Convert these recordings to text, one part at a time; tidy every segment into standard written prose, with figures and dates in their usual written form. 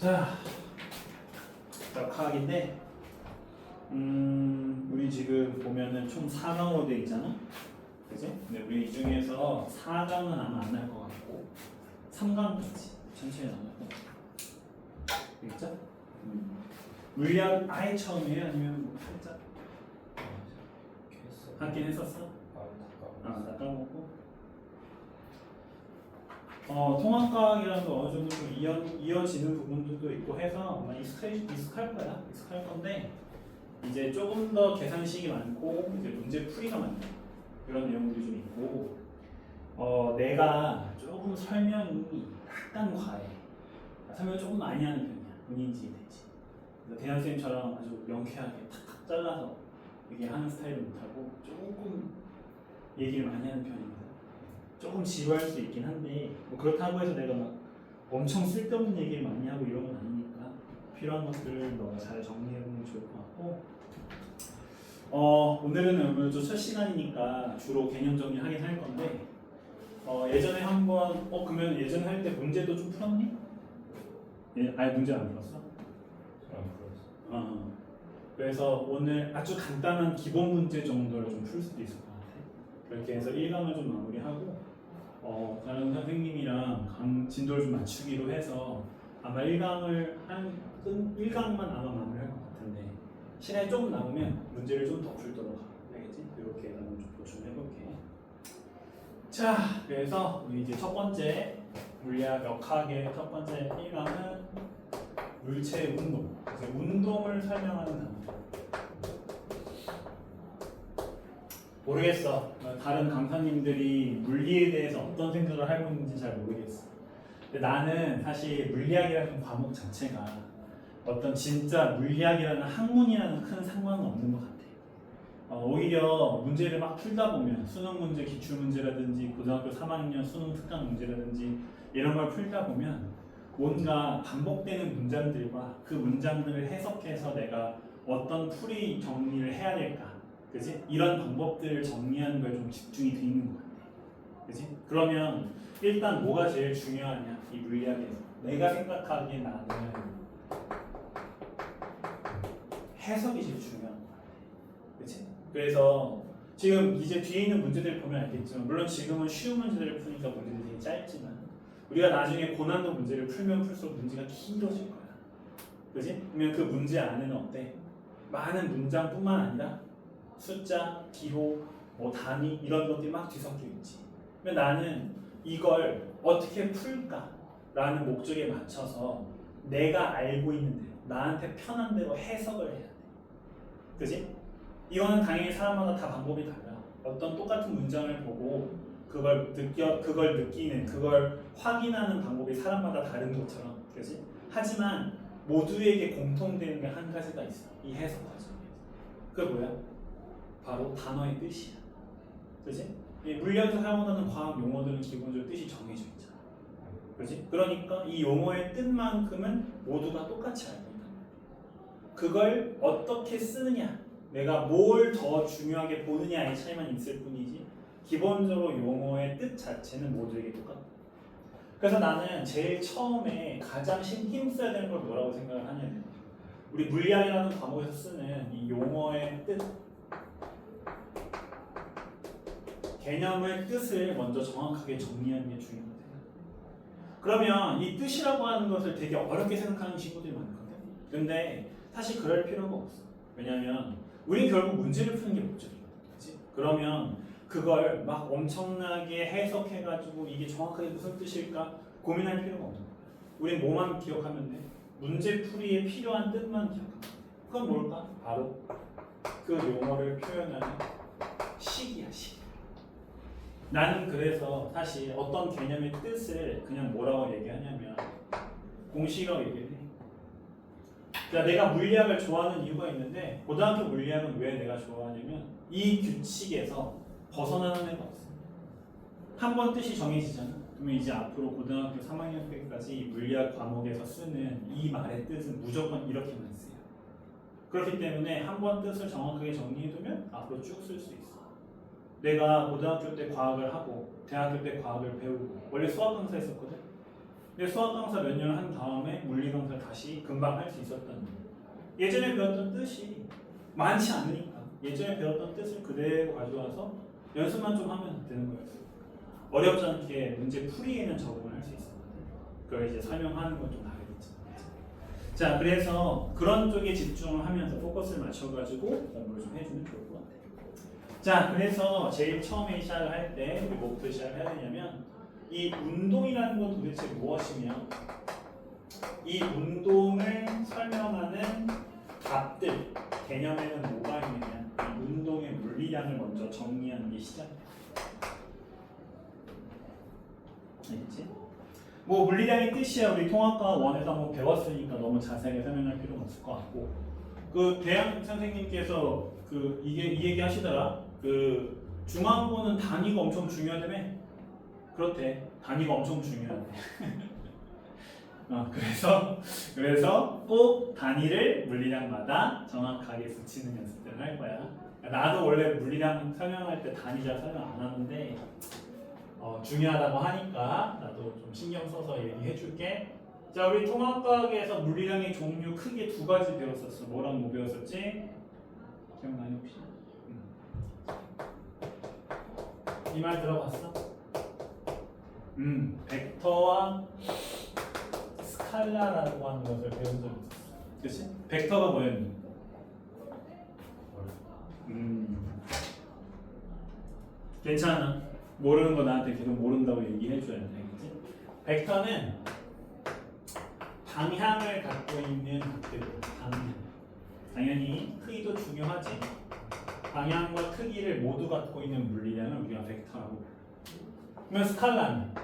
자, 역학인데 우리 지금 보면은 총 4강으로 돼 있잖아. 그지? 근데 우리 이 중에서 4강은 아마 안 할 것 같고 3강까지 천천히 나누고 되겠죠? 물리학 아예 처음이에요? 아니면 뭐 살짝 하긴 했었어? 나 까먹고 통합과학이랑 도 어느 정도 좀 이어지는 부분들도 있고 해서 아마 익숙할 거야. 익숙할 건데 이제 조금 더 계산식이 많고 이제 문제 풀이가 많다. 이런 내용들이 좀 있고 내가 조금 설명이 약간 과해. 설명을 조금 많이 하는 편이야. 본인지 되지. 그래서 대현 쌤처럼 아주 명쾌하게 탁탁 잘라서 얘기하는 스타일은 못하고 조금 얘기를 많이 하는 편입니다. 조금 지루할 수 있긴 한데 뭐 그렇다고 해서 내가 막 엄청 쓸데없는 얘기를 많이 하고 이런 건 아니니까 필요한 것들을 너가 잘 정리해보면 좋을 것 같고 오늘은 아무래도 첫 시간이니까 주로 개념 정리하긴 할 건데 예전에 한번 그러면 예전에 할 때 문제도 좀 풀었니? 아예 문제 안 풀었어? 안 풀었어. 그래서 오늘 아주 간단한 기본 문제 정도를 좀 풀 수도 있을 것 같아. 그렇게 해서 1강을 좀 마무리하고 다른 선생님이랑 진도를 좀 맞추기로 해서 아마 1강만 아마 마무리할 것 같은데 시간이 조금 남으면 문제를 좀 더 풀도록 하겠지? 이렇게 나는 좀 보충해볼게. 자, 그래서 우리 이제 첫 번째 물리학 역학의 첫 번째 1강은 물체의 운동. 그래서 운동을 설명하는 단어. 모르겠어. 다른 강사님들이 물리에 대해서 어떤 생각을 하고 있는지 잘 모르겠어. 근데 나는 사실 물리학이라는 과목 자체가 어떤 진짜 물리학이라는 학문이라는 큰 상관은 없는 것 같아. 오히려 문제를 막 풀다 보면 수능 문제, 기출 문제라든지 고등학교 3학년 수능 특강 문제라든지 이런 걸 풀다 보면 뭔가 반복되는 문장들과 그 문장들을 해석해서 내가 어떤 풀이 정리를 해야 될까, 그지? 이런 방법들을 정리하는 걸 좀 집중이 돼 있는 것 같아, 그지? 그러면 일단 뭐가 제일 중요하냐, 이 물리학에서 내가 생각하기에 나는 해석이 제일 중요한 것 같아, 그지? 그래서 지금 이제 뒤에 있는 문제들 보면 알겠지만 물론 지금은 쉬운 문제들을 푸니까 문제들이 되게 짧지만 우리가 나중에 고난도 문제를 풀면 풀수록 문제가 길어질 거야, 그지? 그러면 그 문제 안에는 어때? 많은 문장뿐만 아니라 숫자, 기호, 뭐 단위 이런 것들이 막 뒤섞여 있지. 그러면 나는 이걸 어떻게 풀까라는 목적에 맞춰서 내가 알고 있는 대로 나한테 편한 대로 해석을 해야 돼, 그지? 이거는 당연히 사람마다 다 방법이 달라. 어떤 똑같은 문장을 보고 그걸 느끼는, 그걸 확인하는 방법이 사람마다 다른 것처럼, 그지? 하지만 모두에게 공통되는 게 한 가지가 있어. 이 해석 과정에서. 그게 뭐야? 바로 단어의 뜻이야. 그지? 이 물리학에서 사용하는 과학 용어들은 기본적으로 뜻이 정해져 있잖아. 그지? 그러니까 이 용어의 뜻만큼은 모두가 똑같이 알고 있단 말이야. 그걸 어떻게 쓰느냐, 내가 뭘 더 중요하게 보느냐의 차이만 있을 뿐이지 기본적으로 용어의 뜻 자체는 모두에게 똑같다. 그래서 나는 제일 처음에 가장 힘써야 되는 걸 뭐라고 생각을 하냐면 우리 물리학이라는 과목에서 쓰는 이 용어의 뜻, 개념의 뜻을 먼저 정확하게 정리하는 게 중요하거든. 그러면 이 뜻이라고 하는 것을 되게 어렵게 생각하는 친구들이 많거든. 근데 사실 그럴 필요가 없어. 왜냐면 우린 결국 문제를 푸는 게 목적이거든. 그치? 그러면 그걸 막 엄청나게 해석해가지고 이게 정확하게 무슨 뜻일까 고민할 필요가 없는 거야. 우린 뭐만 기억하면 돼? 문제 풀이에 필요한 뜻만 기억하면 돼. 그건 뭘까? 바로 그 용어를 표현하는 식이야, 식. 나는 그래서 사실 어떤 개념의 뜻을 그냥 뭐라고 얘기하냐면 공식이라고 얘기를 해. 그러니까 내가 물리학을 좋아하는 이유가 있는데 고등학교 물리학은 왜 내가 좋아하냐면 이 규칙에서 벗어나는 애가 없어. 한 번 뜻이 정해지잖아. 그러면 이제 앞으로 고등학교 3학년 때까지 이 물리학 과목에서 쓰는 이 말의 뜻은 무조건 이렇게만 쓰여. 그렇기 때문에 한 번 뜻을 정확하게 정리해두면 앞으로 쭉 쓸 수 있어. 내가 고등학교 때 과학을 하고 대학교 때 과학을 배우고 원래 수학 강사 했었거든. 근데 수학 강사 몇 년을 한 다음에 물리 강사 다시 금방 할 수 있었다는 거예요. 예전에 배웠던 뜻이 많지 않으니까 예전에 배웠던 뜻을 그대로 가져와서 연습만 좀 하면 되는 거였어요. 어렵지 않게 문제 풀이에는 적응을 할 수 있어요. 그걸 이제 설명하는 건 좀 다르겠죠. 자, 그래서 그런 쪽에 집중을 하면서 포커스를 맞춰가지고 공부를 좀 해주면 좋을 것 같아요. 자, 그래서 제일 처음에 시작을 할 때 우리 뭐부터 시작을 해야 되냐면 이 운동이라는 건 도대체 무엇이며 이 운동을 설명하는 값들, 개념에는 뭐가 있느냐 이 운동의 물리량을 먼저 정리하는 게 시작이에요. 알겠지? 뭐 물리량의 뜻이야 우리 통합과 원에서 한번 배웠으니까 너무 자세하게 설명할 필요는 없을 것 같고 그 대학 선생님께서 이 얘기 하시더라. 그 중앙고는 단위가 엄청 중요하다며. 그렇대. 단위가 엄청 중요하대. 그래서 꼭 단위를 물리량마다 정확하게 붙이는 연습들을 할 거야. 나도 원래 물리량 설명할 때 단위 잘 설명 안 하는데 중요하다고 하니까 나도 좀 신경 써서 얘기해 줄게. 자, 우리 통합과학에서 물리량의 종류 크게 두 가지 배웠었어. 뭐랑 뭐 배웠었지? 기억나니 혹시? 이 말 들어봤어? 벡터와 스칼라라고 하는 것을 배운 적이 있었어. 그치? 벡터가 뭐였니? 괜찮아. 모르는 거 나한테 계속 모른다고 얘기해줘야 돼. 그치? 벡터는 방향을 갖고 있는 것들이야. 방향. 당연히 크기도 중요하지. 방향과 크기를 모두 갖고 있는 물리량을 우리가 벡터라고 불러. 그러면 스칼라는?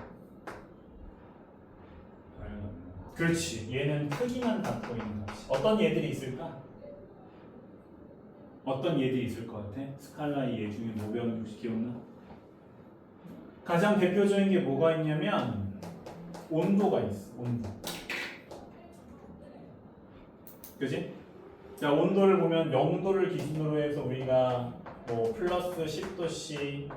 그렇지. 얘는 크기만 갖고 있는 거지. 어떤 얘들이 있을까? 어떤 얘들이 있을 것 같아? 스칼라의 얘 중에 뭐 배우는 혹시 기억나? 가장 대표적인 게 뭐가 있냐면 온도가 있어. 온도. 그지? 자, 온도를 보면 0도를 기준으로 해서 우리가 뭐 플러스 10도씨,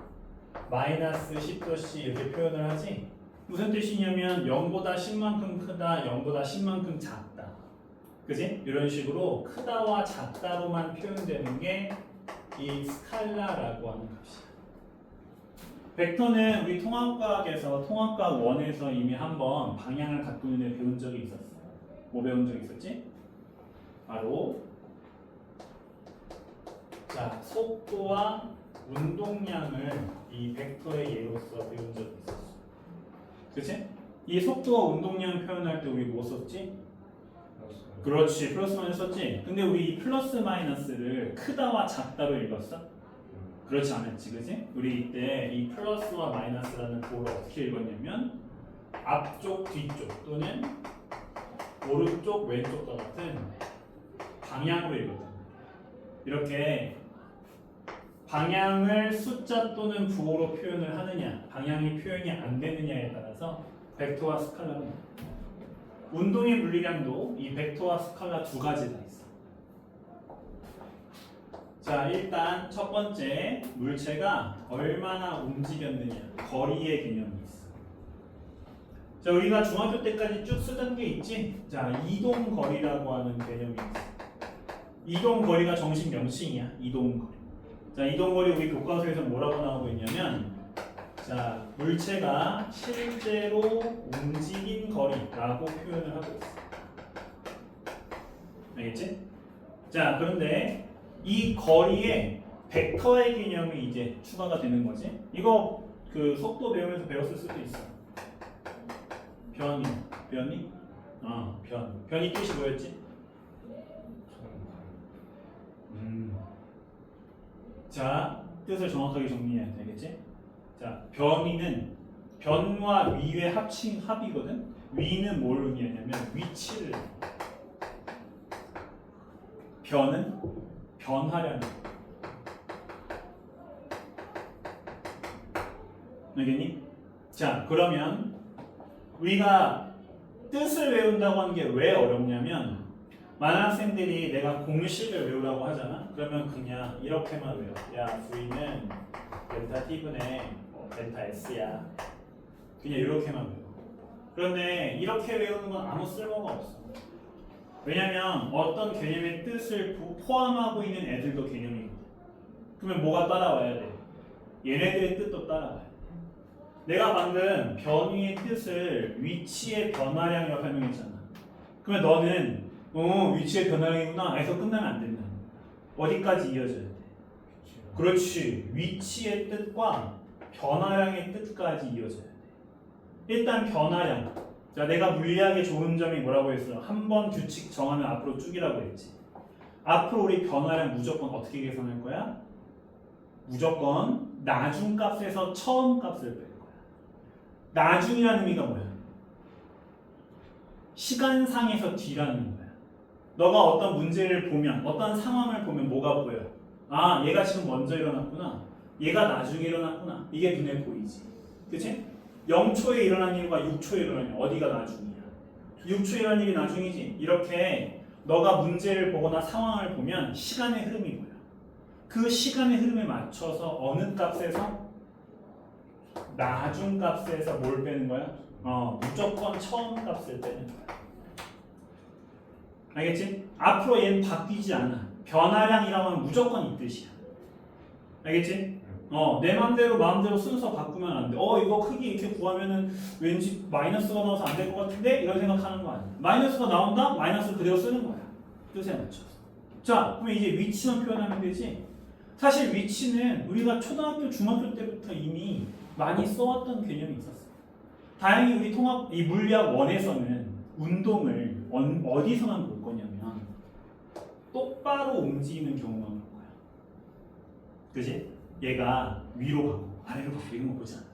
마이너스 10도씨 이렇게 표현을 하지. 무슨 뜻이냐면 0보다 10만큼 크다, 0보다 10만큼 작다. 그지? 이런 식으로 크다와 작다로만 표현되는 게 이 스칼라라고 하는 값이야. 벡터는 우리 통합과학에서 통합과학 1에서 이미 한번 방향을 갖고 있는 애 배운 적이 있었어. 뭐 배운 적이 있었지? 바로 자, 속도와 운동량을 이 벡터의 예로서 배운 적이 있었어. 그치? 이 속도와 운동량 표현할 때 우리 뭐 썼지? 그렇지, 플러스 마이너스 썼지? 근데 우리 이 플러스 마이너스를 크다와 작다로 읽었어? 그렇지 않았지, 그치? 우리 이때 이 플러스와 마이너스라는 구호를 어떻게 읽었냐면 앞쪽, 뒤쪽 또는 오른쪽, 왼쪽과 같은 방향으로 읽었다. 이렇게 방향을 숫자 또는 부호로 표현을 하느냐, 방향이 표현이 안 되느냐에 따라서 벡터와 스칼라는 운동의 물리량도 이 벡터와 스칼라 두 가지가 있어. 자, 일단 첫 번째 물체가 얼마나 움직였느냐, 거리의 개념이 있어. 자, 우리가 중학교 때까지 쭉 쓰던 게 있지. 자, 이동 거리라고 하는 개념이 있어. 이동 거리가 정식 명칭이야. 이동 거리. 자, 이동 거리 우리 교과서에서 뭐라고 나오고 있냐면, 자, 물체가 실제로 움직인 거리라고 표현을 하고 있어. 알겠지? 자, 그런데 이 거리에 벡터의 개념이 이제 추가가 되는 거지. 이거 그 속도 배우면서 배웠을 수도 있어. 변이. 변이 뜻이 뭐였지? 자, 뜻을 정확하게 정리해야 되겠지? 자, 변이는 변과 위의 합이거든. 위는 뭘 의미하냐면 위치를. 변은 변화량을. 알겠니? 자, 그러면 우리가 뜻을 외운다고 하는 게 왜 어렵냐면 많은 학생들이 내가 공식을 외우라고 하잖아. 그러면 그냥 이렇게만 외워. 야, V는 델타 T분의 델타 S야. 그냥 이렇게만 외워. 그런데 이렇게 외우는 건 아무 쓸모가 없어. 왜냐면 어떤 개념의 뜻을 포함하고 있는 애들도 개념이거든. 그러면 뭐가 따라와야 돼? 얘네들의 뜻도 따라와야 돼. 내가 방금 변위의 뜻을 위치의 변화량이라고 설명했잖아. 그러면 너는 위치의 변화량이구나 해서 끝나면 안 된다. 어디까지 이어져야 돼? 그렇지. 위치의 뜻과 변화량의 뜻까지 이어져야 돼. 일단 변화량. 자, 내가 물리학의 좋은 점이 뭐라고 했어? 한 번 규칙 정하면 앞으로 쭉이라고 했지. 앞으로 우리 변화량 무조건 어떻게 계산할 거야? 무조건 나중 값에서 처음 값을 뺄 거야. 나중이라는 의미가 뭐야? 시간상에서 뒤라는 거야. 너가 어떤 문제를 보면, 어떤 상황을 보면 뭐가 보여? 아, 얘가 지금 먼저 일어났구나. 얘가 나중에 일어났구나. 이게 눈에 보이지. 그치? 0초에 일어난 일과 6초에 일어난 일, 어디가 나중이야? 6초에 일어난 일이 나중이지. 이렇게 너가 문제를 보거나 상황을 보면 시간의 흐름이 보여. 그 시간의 흐름에 맞춰서 어느 값에서? 나중 값에서 뭘 빼는 거야? 무조건 처음 값을 빼는 거야. 알겠지? 앞으로 얘는 바뀌지 않아. 변화량이라고 하면 무조건 이 뜻이야. 알겠지? 내 마음대로 순서 바꾸면 안 돼. 이거 크기 이렇게 구하면은 왠지 마이너스가 나와서 안 될 것 같은데? 이런 생각하는 거 아니야. 마이너스가 나온다? 마이너스 그대로 쓰는 거야. 뜻에 맞춰서. 자, 그러면 이제 위치만 표현하면 되지. 사실 위치는 우리가 초등학교, 중학교 때부터 이미 많이 써왔던 개념이 있었어. 다행히 우리 이 물리학 1에서는 운동을 어디서만 볼 거냐면 똑바로 움직이는 경우만 볼 거야. 그지? 얘가 위로 가고 아래로 가고 이런 거 보지 않아.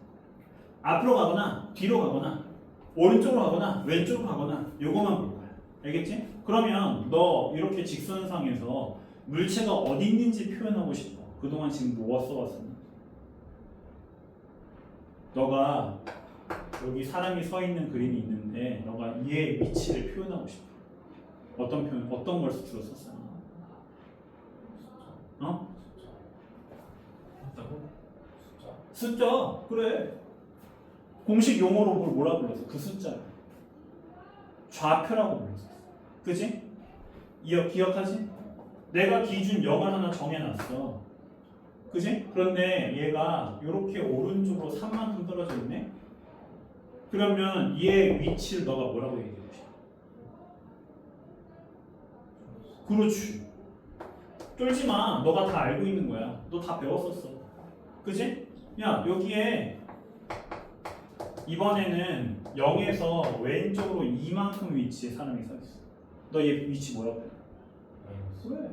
앞으로 가거나 뒤로 가거나 오른쪽으로 가거나 왼쪽으로 가거나 요거만 볼 거야. 알겠지? 그러면 너 이렇게 직선상에서 물체가 어디 있는지 표현하고 싶어. 그동안 지금 뭐 써왔었나? 너가 여기 사람이 서 있는 그림이 있는데 너가 얘의 위치를 표현하고 싶어. 어떤 걸 주로 썼어? 숫자. 그래. 공식 용어로 그걸 뭐라 불렀어? 그 숫자를 좌표라고 불렀어. 그지? 기억하지? 내가 기준 0을 하나 정해놨어. 그지? 그런데 얘가 이렇게 오른쪽으로 3만큼 떨어져 있네? 그러면 얘의 위치를 너가 뭐라고 얘기해 주시오? 그렇지. 쫄지 마. 너가 다 알고 있는 거야. 너 다 배웠었어. 그지? 야, 여기에 이번에는 0에서 왼쪽으로 이만큼 위치에 사람이 서 있어. 너 얘 위치 뭐라고 해? 그래.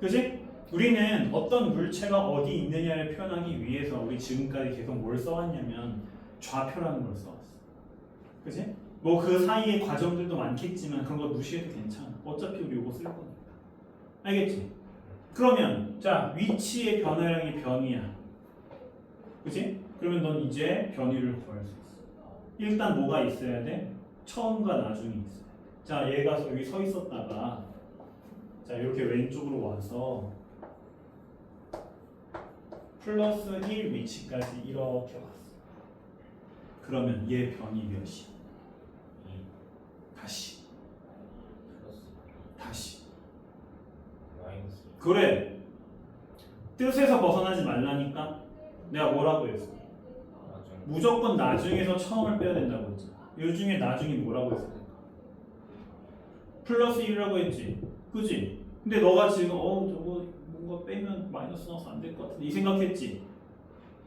그지? 우리는 어떤 물체가 어디 있느냐를 표현하기 위해서 우리 지금까지 계속 뭘 써왔냐면 좌표라는 걸 써왔어. 그지? 뭐 그 사이에 과정들도 많겠지만 그런 거 무시해도 괜찮아. 어차피 우리 이거 쓸 거니까. 알겠지? 그러면 자, 위치의 변화량이 변이야. 그지? 그러면 넌 이제 변이를 구할 수 있어. 일단 뭐가 있어야 돼? 처음과 나중이 있어. 자, 얘가 여기 서 있었다가 자, 이렇게 왼쪽으로 와서 플러스 1 위치까지 이렇게 왔어. 그러면 얘 변이 몇이? 다시. 그래. 뜻에서 벗어나지 말라니까. 내가 뭐라고 했어? 무조건 나중에서 처음을 빼야 된다고 했잖아. 이 중에 나중에 뭐라고 했어? 플러스 1이라고 했지. 그지? 근데 너가 지금 저거 뭔가 빼면 마이너스 나와서 안 될 것 같은데 이 생각했지?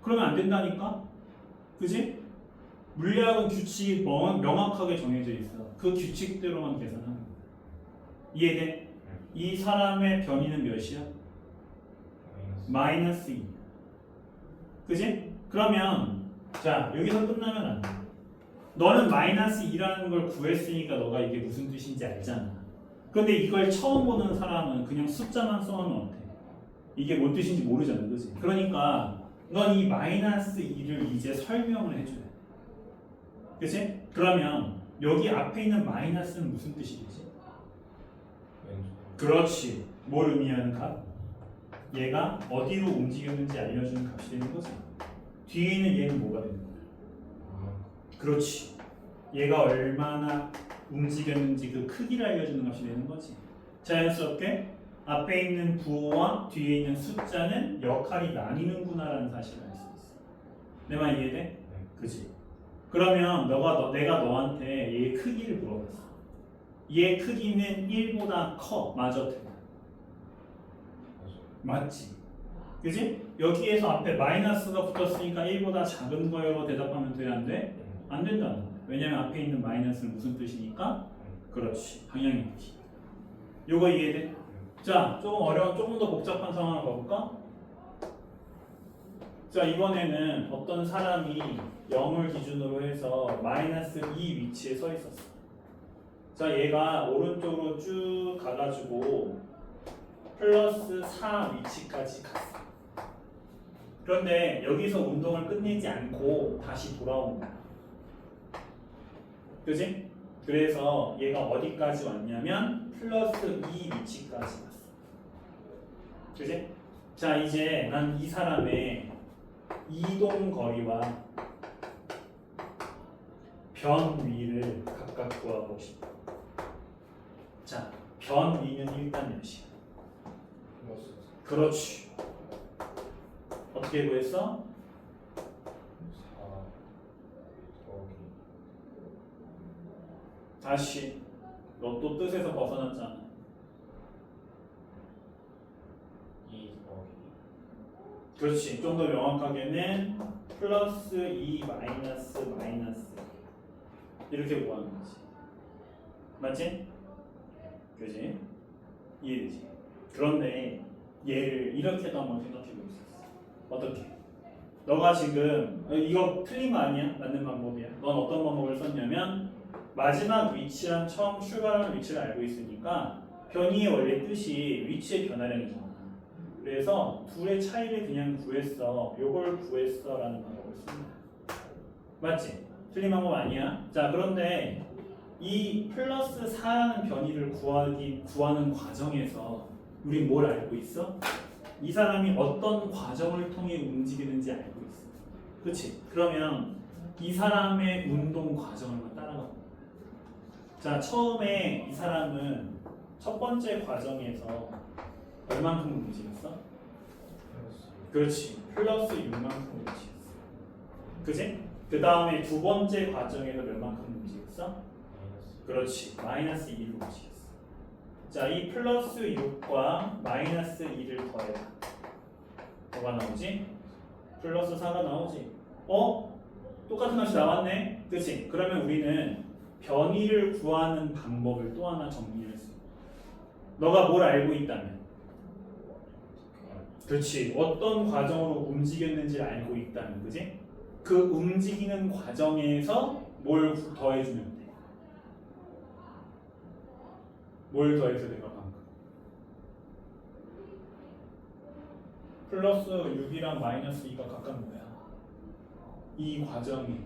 그러면 안 된다니까? 그지? 물리학은 규칙이 명확하게 정해져 있어. 그 규칙대로만 계산하는 거야. 이해돼? 이 사람의 변이는 몇이야? 마이너스 2. 그지? 그러면 자, 여기서 끝나면 안 돼. 너는 마이너스 2라는 걸 구했으니까 너가 이게 무슨 뜻인지 알잖아. 그런데 이걸 처음 보는 사람은 그냥 숫자만 써놓으면 어때? 이게 뭔 뜻인지 모르잖아. 그지? 그러니까 넌 이 마이너스 2를 이제 설명을 해줘야 돼. 그치? 그러면 여기 앞에 있는 마이너스는 무슨 뜻이겠지? 그렇지. 뭘 의미하는 값? 얘가 어디로 움직였는지 알려주는 값이 되는 거지. 뒤에 있는 얘는 뭐가 되는 거야? 그렇지. 얘가 얼마나 움직였는지 그 크기를 알려주는 값이 되는 거지. 자연스럽게 앞에 있는 부호와 뒤에 있는 숫자는 역할이 나뉘는구나라는 사실을 알 수 있어. 내 말 이해돼? 그지? 그러면 내가 너한테 얘의 크기를 물어봤어. 얘의 크기는 1보다 커. 맞아? 틀려? 맞지? 그지? 여기에서 앞에 마이너스가 붙었으니까 1보다 작은 거요로 대답하면 돼? 안 돼? 안 된다. 왜냐면 앞에 있는 마이너스는 무슨 뜻이니까? 그렇지. 방향의 뜻이. 요거 이해돼? 자, 조금 더 복잡한 상황을 봐볼까? 자, 이번에는 어떤 사람이 0을 기준으로 해서 마이너스 2 위치에 서 있었어. 자, 얘가 오른쪽으로 쭉 가가지고 플러스 4 위치까지 갔어. 그런데 여기서 운동을 끝내지 않고 다시 돌아온 거야. 그지? 그래서 얘가 어디까지 왔냐면 플러스 2 위치까지 왔어. 그지? 자, 이제 난 이 사람의 이동 거리와 변 위를 각각 구하고 싶어. 자, 변 위는 일단 몇이야? 그렇지. 어떻게 구했어? 4 더하기 다시 너 또 뜻에서 벗어났잖아. 2 더하기 그렇지. 좀 더 명확하게는 플러스 2 마이너스 이렇게 구하는 거지. 맞지? 그지? 이해되지? 그런데 얘를 이렇게도 한번 생각해 볼 수 있어. 어떻게? 너가 지금 이거 틀린 거 아니야? 맞는 방법이야. 넌 어떤 방법을 썼냐면 마지막 위치랑 처음 출발하는 위치를 알고 있으니까 변이의 원래 뜻이 위치의 변화량이잖아. 그래서 둘의 차이를 그냥 구했어. 요걸 구했어라는 방법을 씁니다. 맞지? 틀린 방법 아니야? 자, 그런데 이 플러스 4라는 변이를 구하는 과정에서 우린 뭘 알고 있어? 이 사람이 어떤 과정을 통해 움직이는지 알고 있어. 그치? 그러면 이 사람의 운동 과정을 따라가 봐. 자, 처음에 이 사람은 첫 번째 과정에서 얼만큼 움직였어? 그렇지. 플러스 6만큼 움직였어. 그치? 그 다음에 두 번째 과정에서 몇만큼 움직였어? 그렇지. 마이너스 2를 움직였어. 자, 이 플러스 6과 마이너스 2를 더해봐. 뭐가 나오지? 플러스 4가 나오지. 똑같은 것이 나왔네? 그치? 그러면 우리는 변이를 구하는 방법을 또 하나 정리할 수 있어. 너가 뭘 알고 있다면? 그렇지. 어떤 과정으로 움직였는지를 알고 있다면, 그지? 그 움직이는 과정에서 뭘 더해주면 돼? 뭘 더해서 내가 방금? 플러스 6이랑 마이너스 2가 각각 뭐야? 이 과정이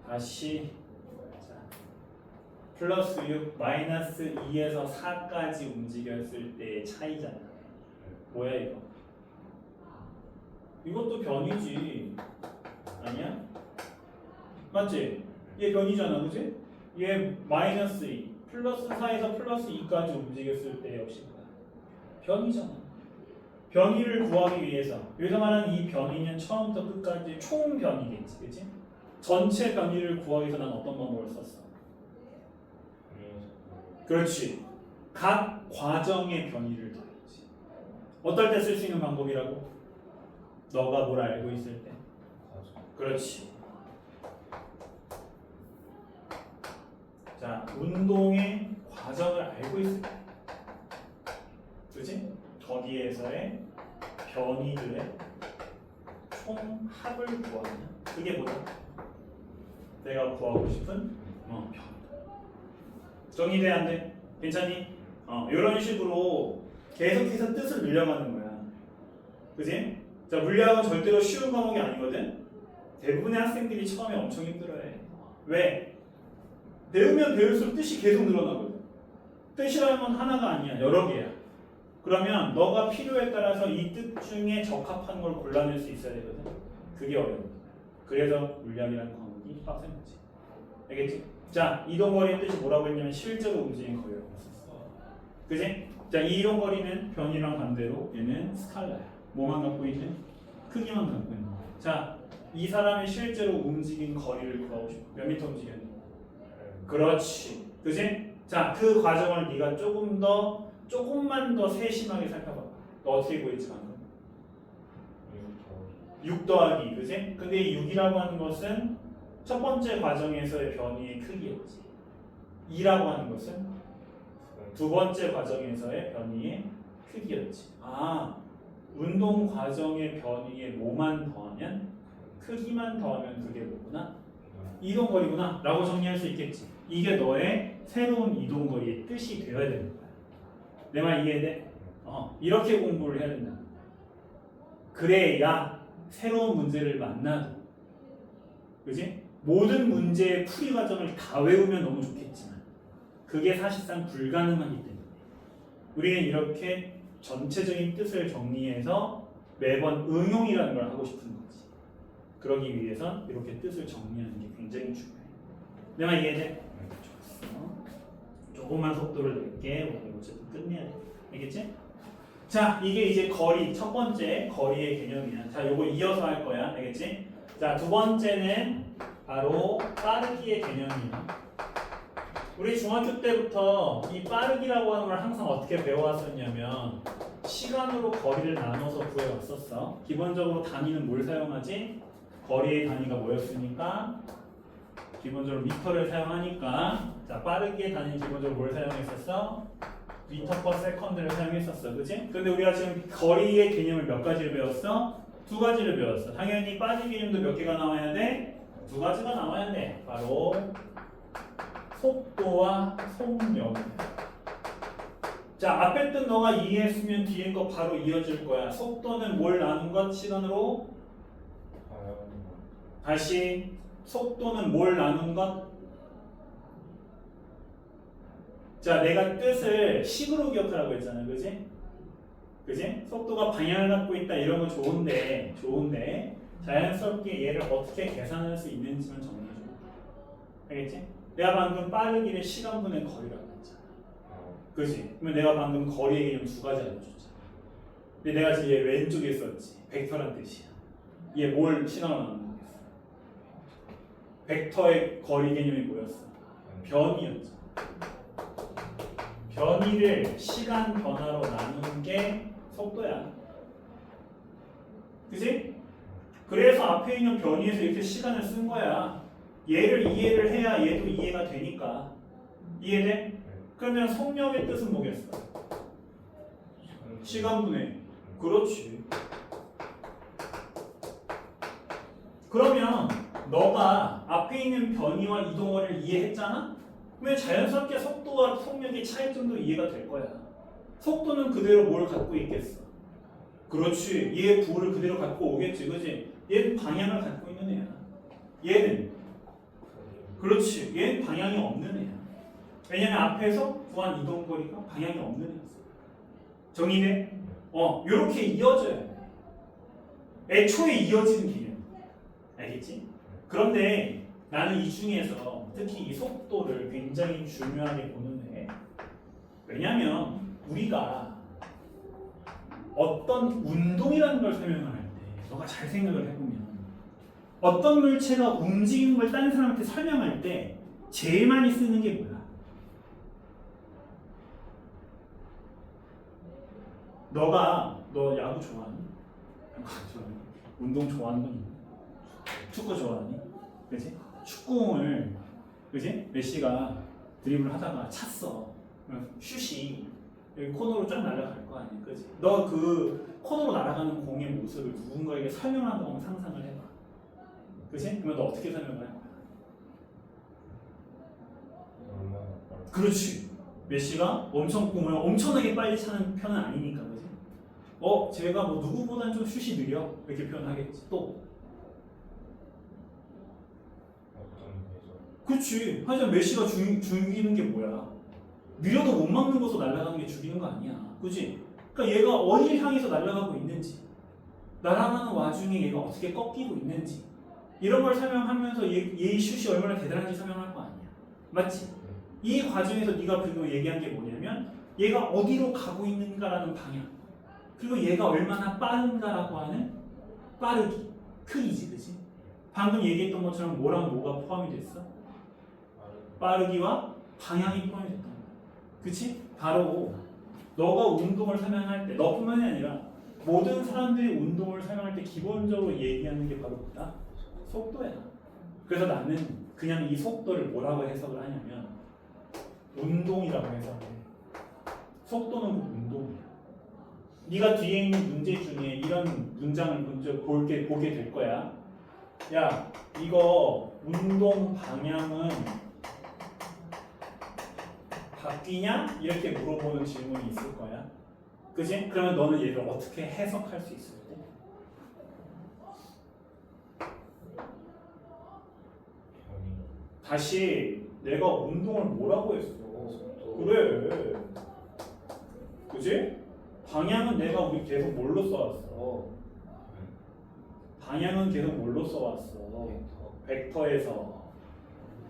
다시 플러스 6 마이너스 2에서 4까지 움직였을 때의 차이잖아. 뭐야 이거? 이것도 변이지. 아니야? 맞지? 얘 변이잖아, 그지? 얘 마이너스 2 플러스 4에서 플러스 2까지 움직였을 때 역시 뭐야? 변이잖아. 변이를 구하기 위해서 여기서 말하는 이 변이는 처음부터 끝까지 총 변이겠지, 그지? 전체 변이를 구하기 위해서 난 어떤 방법을 썼어? 그렇지. 각 과정의 변이를 더했지. 어떨 때 쓸 수 있는 방법이라고? 너가 뭘 알고 있을 때. 그렇지. 자, 운동의 과정을 알고 있을 때. 그렇지? 거기에서의 변이들의 총합을 구하는 그게 뭐다? 내가 구하고 싶은 변. 정리돼 안 돼? 괜찮니? 이런 식으로 계속해서 뜻을 늘려가는 거야. 그지? 자, 물리학은 절대로 쉬운 과목이 아니거든. 대부분의 학생들이 처음에 엄청 힘들어해. 왜? 배우면 배울수록 뜻이 계속 늘어나거든. 뜻이라는 건 하나가 아니야. 여러 개야. 그러면 너가 필요에 따라서 이 뜻 중에 적합한 걸 골라낼 수 있어야 되거든. 그게 어려워. 그래서 물리학이라는 과목이 빡센 거지. 알겠지? 자, 이동거리의 뜻이 뭐라고 했냐면 실제로 움직이는 거리라고 했었어. 그지? 자, 이 이동거리는 변이랑 반대로 얘는 스칼라야. 뭐만 갖고 있는? 크기만 갖고 있는 거야. 자, 이 사람이 실제로 움직인 거리를 구하고 싶어. 몇 미터 움직였니? 그렇지. 그지? 자, 그 과정을 네가 조금만 더 세심하게 살펴봐. 너 어떻게 구했지 방금? 6 더하기, 그지? 근데 이 6이라고 하는 것은 첫 번째 과정에서의 변이의 크기였지. 2라고 하는 것은 두 번째 과정에서의 변이의 크기였지. 아, 운동 과정의 변이에 뭐만 더하면? 크기만 더하면 그게 뭐구나? 이동거리구나 라고 정리할 수 있겠지. 이게 너의 새로운 이동거리의 뜻이 되어야 되는 거야. 내 말 이해돼? 이렇게 공부를 해야 된다. 그래야 새로운 문제를 만나도, 그지? 모든 문제의 풀이 과정을 다 외우면 너무 좋겠지만 그게 사실상 불가능하기 때문에 우리는 이렇게 전체적인 뜻을 정리해서 매번 응용이라는 걸 하고 싶은 거지. 그러기 위해선 이렇게 뜻을 정리하는 게 굉장히 중요해. 내 말 이해돼? 좋았어. 조금만 속도를 낼게. 오늘 어쨌든 끝내야 돼. 알겠지? 자, 이게 이제 거리, 첫 번째 거리의 개념이야. 자, 요거 이어서 할 거야. 알겠지? 자, 두 번째는 바로 빠르기의 개념이야. 우리 중학교 때부터 이 빠르기라고 하는 걸 항상 어떻게 배워왔었냐면 시간으로 거리를 나눠서 구해왔었어. 기본적으로 단위는 뭘 사용하지? 거리의 단위가 뭐였으니까 기본적으로 미터를 사용하니까 자, 빠르기의 단위는 기본적으로 뭘 사용했었어? 미터 퍼 세컨드를 사용했었어. 그치? 근데 우리가 지금 거리의 개념을 몇 가지를 배웠어? 두 가지를 배웠어. 당연히 빠르기 개념도 몇 개가 나와야 돼? 두 가지가 나와야 돼. 바로 속도와 속력. 자, 앞에 뜻 너가 이해했으면 뒤에 거 바로 이어질 거야. 속도는 뭘 나눈 것? 시간으로? 다시 속도는 뭘 나눈 것? 자, 내가 뜻을 식으로 기억하라고 했잖아. 그지? 그지? 속도가 방향을 갖고 있다 이런 거 좋은데 자연스럽게 얘를 어떻게 계산할 수 있는지만 정리해줘. 알겠지? 내가 방금 빠르기를 시간분의 거리라고 했잖아. 그지? 그러면 내가 방금 거리의 개념 두 가지 알려줬잖아. 근데 내가 지금 얘 왼쪽에 썼지. 벡터란 뜻이야. 얘 뭘 시간으로 나누는 거겠어? 벡터의 거리 개념이 뭐였어? 변이였죠. 변이를 시간 변화로 나누는 게 속도야. 그치? 그래서 앞에 있는 변이에서 이렇게 시간을 쓴 거야. 얘를 이해를 해야 얘도 이해가 되니까. 이해돼? 그러면 속력의 뜻은 뭐겠어? 시간분의. 그렇지. 그러면 너가 앞에 있는 변이와 이동거리를 이해했잖아? 그러면 자연스럽게 속도와 속력의 차이점도 이해가 될 거야. 속도는 그대로 뭘 갖고 있겠어? 그렇지. 얘 부호를 그대로 갖고 오겠지. 그지? 얘는 방향을 갖고 있는 애야. 얘는 그렇지. 얘는 방향이 없는 애야. 왜냐면 앞에서 구한 이동거리가 방향이 없는 애였어. 정리돼? 요렇게 이어져야 돼. 애초에 이어지는 개념. 알겠지? 그런데 나는 이 중에서 특히 이 속도를 굉장히 중요하게 보는데 왜냐면 우리가 어떤 운동이라는 걸 설명을 할 때 너가 잘 생각을 해보면 어떤 물체가 움직이는 걸 다른 사람한테 설명할 때 제일 많이 쓰는 게 뭐야? 너 야구 좋아하니? 운동 좋아하는 건 있니? 축구 좋아하니? 그치? 축구공을 그치? 메시가 드리블 하다가 찼어. 그럼 슛이 여기 코너로 쫙 날아갈 거 아니야, 그치? 너 그 코너로 날아가는 공의 모습을 누군가에게 설명한다고 상상을 해봐. 그치? 그러면 너 어떻게 설명을 할 거야? 그렇지. 메시가 공을 엄청나게 빨리 차는 편은 아니니까, 그치? 제가 뭐 누구보다는 좀 슛이 느려 이렇게 표현하겠지. 또 그렇지. 하지만 메시가 죽이는 게 뭐야? 느려도 못 막는 곳으로 날아가는 게 죽이는 거 아니야. 그치? 그러니까 얘가 어디를 향해서 날아가고 있는지 날아가는 와중에 얘가 어떻게 꺾이고 있는지 이런 걸 설명하면서 얘 슛이 얼마나 대단한지 설명할 거 아니야. 맞지? 이 과정에서 네가 그리고 얘기한 게 뭐냐면 얘가 어디로 가고 있는가라는 방향, 그리고 얘가 얼마나 빠른가라고 하는 빠르기, 크기지, 그치? 방금 얘기했던 것처럼 뭐랑 뭐가 포함이 됐어? 빠르기와 방향이 포함이 됐던 거야. 그치? 바로 너가 운동을 설명할 때, 너뿐만이 아니라 모든 사람들이 운동을 설명할 때 기본적으로 얘기하는 게 바로 뭐다? 속도야. 그래서 나는 그냥 이 속도를 뭐라고 해석을 하냐면 운동이라고 해석해. 속도는 운동이야. 네가 뒤에 있는 문제 중에 이런 문장을 먼저 보게 될 거야. 야, 이거 운동 방향은 바뀌냐? 이렇게 물어보는 질문이 있을 거야. 그지? 그러면 너는 얘를 어떻게 해석할 수 있을 때? 다시 내가 운동을 뭐라고 했어? 그래. 그지? 방향은 내가 우리 계속 뭘로 써왔어? 방향은 계속 뭘로 써왔어?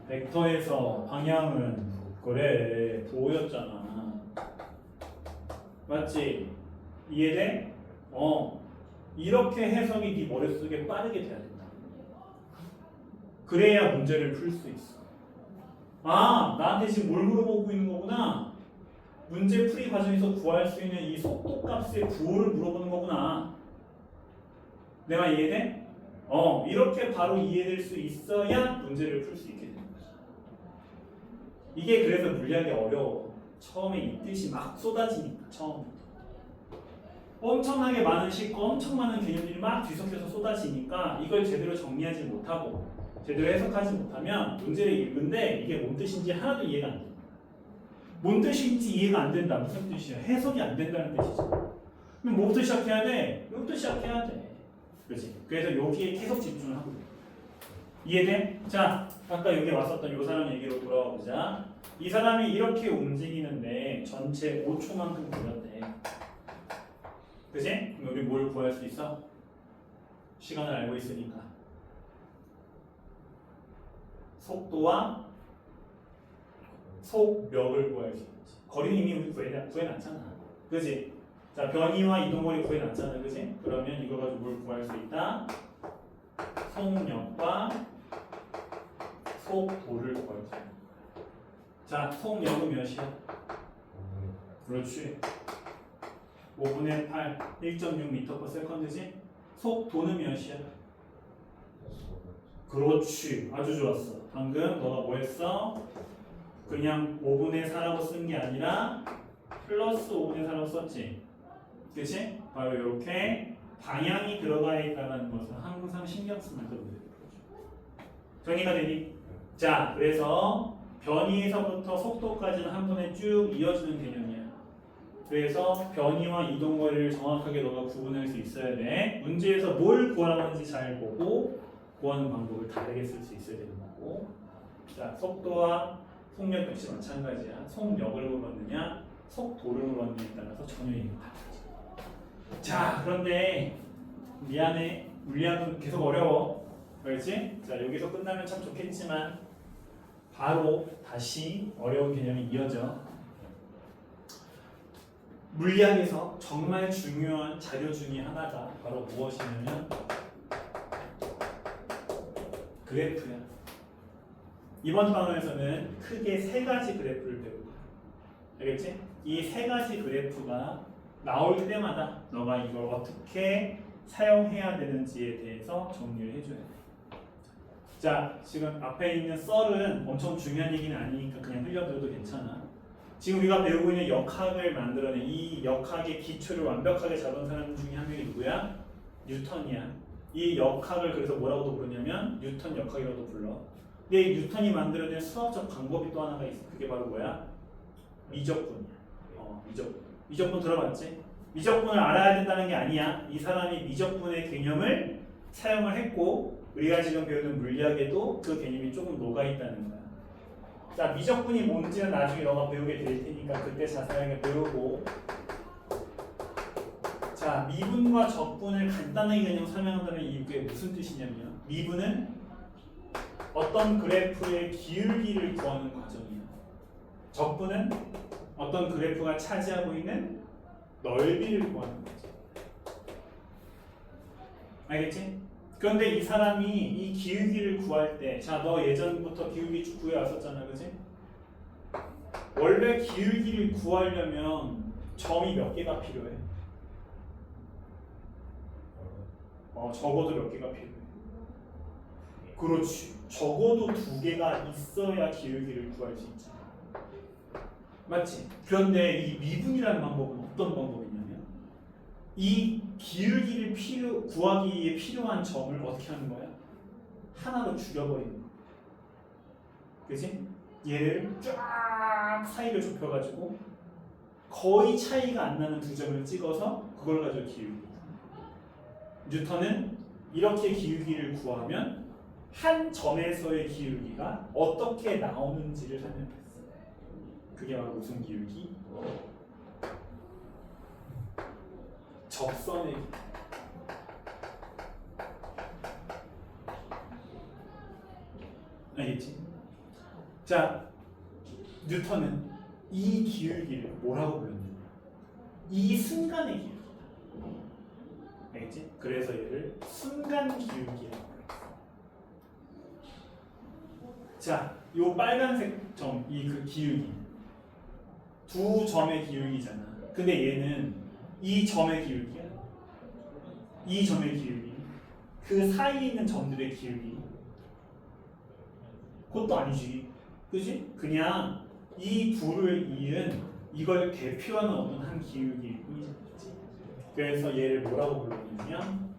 벡터에서 방향은 그래 도였잖아. 맞지? 이해돼? 이렇게 해석이 네 머릿속에 빠르게 돼야 된다. 그래야 문제를 풀 수 있어. 아, 나한테 지금 뭘 물어보고 있는 거구나. 문제 풀이 과정에서 구할 수 있는 이 속도 값의 구호를 물어보는 거구나. 내가 이해돼? 이렇게 바로 이해될 수 있어야 문제를 풀 수 있게 되는 거야. 이게 그래서 물리학이 어려워. 처음에 이 뜻이 막 쏟아지니까 처음부터. 엄청나게 많은 식과 엄청 많은 개념들이 막 뒤섞여서 쏟아지니까 이걸 제대로 정리하지 못하고 제대로 해석하지 못하면 문제를 읽는데 이게 뭔 뜻인지 하나도 이해가 안 돼. 뭔 뜻인지 이해가 안 된다. 무슨 뜻이야? 해석이 안 된다는 뜻이죠. 그럼 뭐부터 시작해야 돼? 이것부터 시작해야 돼. 그렇지? 그래서 여기에 계속 집중을 하고 있는 거야. 이해돼? 자, 아까 여기 왔었던 이 사람 얘기로 돌아와 보자. 이 사람이 이렇게 움직이는데 전체 5초만큼 걸렸대. 그치? 그럼 우리 뭘 구할 수 있어? 시간을 알고 있으니까 속도와 속력을 구할 수 있지. 거리는 이미 우리 구해놨잖아. 그치? 자, 변이와 이동거리 구해놨잖아. 그치? 그러면 이거 가지고 뭘 구할 수 있다? 속력과 속도를 구할 수 있다. 자, 속력은 몇이야? 그렇지. 5분의 8, 1.6m/s지? 속도는 몇이야? 그렇지. 아주 좋았어. 방금 너가 뭐 했어? 그냥 5분의 4라고 쓴 게 아니라 플러스 5분의 4라고 썼지. 그치? 바로 이렇게 방향이 들어가 있다는 것을 항상 신경 쓰면서 문제를 풀어줘. 정리가 되니? 자, 그래서 변이에서부터 속도까지는 한 번에 쭉 이어지는 개념이야. 그래서 변이와 이동거리를 정확하게 너가 구분할 수 있어야 돼. 문제에서 뭘 구하라고 하는지 잘 보고 구하는 방법을 다르게 쓸 수 있어야 되는 거고. 자, 속도와 속력 역시 마찬가지야. 속력을 물었느냐, 속도를 물었느냐에 따라서 전혀 얘기가 달라져. 자, 그런데 미안해. 물리학은 계속 어려워. 그렇지? 자, 여기서 끝나면 참 좋겠지만 바로 다시 어려운 개념이 이어져. 물리학에서 정말 중요한 자료 중에 하나가 바로 무엇이냐면 그래프야. 이번 방송에서는 크게 세 가지 그래프를 배울 거야. 알겠지? 이 세 가지 그래프가 나올 때마다 너가 이걸 어떻게 사용해야 되는지에 대해서 정리를 해줘야 돼. 자, 지금 앞에 있는 썰은 엄청 중요한 얘기는 아니니까 그냥 흘려들어도 괜찮아. 지금 우리가 배우고 있는 역학을 만들어낸 이 역학의 기초를 완벽하게 잡은 사람 중에 한 명이 누구야? 뉴턴이야. 이 역학을 그래서 뭐라고도 부르냐면 뉴턴 역학이라고도 불러. 근데 이 뉴턴이 만들어낸 수학적 방법이 또 하나가 있어. 그게 바로 뭐야? 미적분이야. 미적분. 미적분 들어봤지? 미적분을 알아야 된다는 게 아니야. 이 사람이 미적분의 개념을 사용을 했고 우리가 지금 배우는 물리학에도 그 개념이 조금 녹아있다는 거야. 자, 미적분이 뭔지는 나중에 너가 배우게 될 테니까 그때 자세하게 배우고. 자, 자, 미분과 적분을 간단하게 그냥 설명한다면 이게 무슨 뜻이냐면요. 미분은 어떤 그래프의 기울기를 구하는 과정이에요. 적분은 어떤 그래프가 차지하고 있는 넓이를 구하는 거죠. 알겠지? 그런데 이 사람이 이 기울기를 구할 때, 자, 너 예전부터 기울기 쭉 구해왔었잖아, 그지? 원래 기울기를 구하려면 점이 몇 개가 필요해? 적어도 몇 개가 필요해? 그렇지. 적어도 2개가 있어야 기울기를 구할 수 있잖아. 맞지? 그런데 이 미분이라는 방법은 어떤 방법이냐면 이 기울기를 구하기 위해 필요한 점을 어떻게 하는 거야? 하나로 줄여버리는 거야. 그치? 얘를 쫙 사이를 좁혀가지고 거의 차이가 안 나는 2점을 찍어서 그걸 가지고 기울기. 뉴턴은 이렇게 기울기를 구하면 한 점에서의 기울기가 어떻게 나오는지를 설명했어. 그게 바로 무슨 기울기? 접선의 기울기. 알겠지? 자, 뉴턴은 이 기울기를 뭐라고 불렀느냐? 이 순간의 기울기다. 알겠지? 그래서 얘를 순간 기울기라고 불렀어. 자, 요 빨간색 점, 이 그 기울기 2점의 기울기잖아. 근데 얘는 이 점의 기울기야. 이 점의 기울기. 그 사이에 있는 점들의 기울기. 그것도 아니지. 그지? 그냥 이 둘을 이은 이걸 대표하는 어떤 한 기울기일 뿐이지. 그래서 얘를 뭐라고 불렀냐면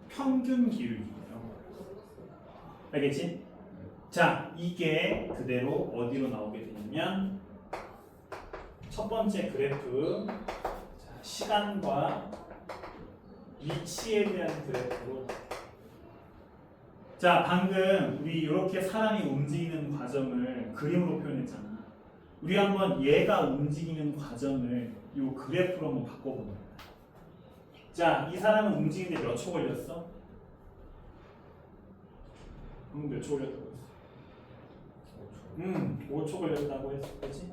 평균 기울기라고. 알겠지? 자, 이게 그대로 어디로 나오게 되냐면 첫 번째 그래프, 자, 시간과 위치에 대한 그래프로. 자, 방금 우리 이렇게 사람이 움직이는 과정을 그림으로 표현했잖아. 우리 한번 얘가 움직이는 과정을 이 그래프로 한번 바꿔보는 거야. 자, 이 사람은 움직이는데 몇 초 걸렸어? 몇 초 걸렸다고 했어? 5초 걸렸다고 했어, 그렇지?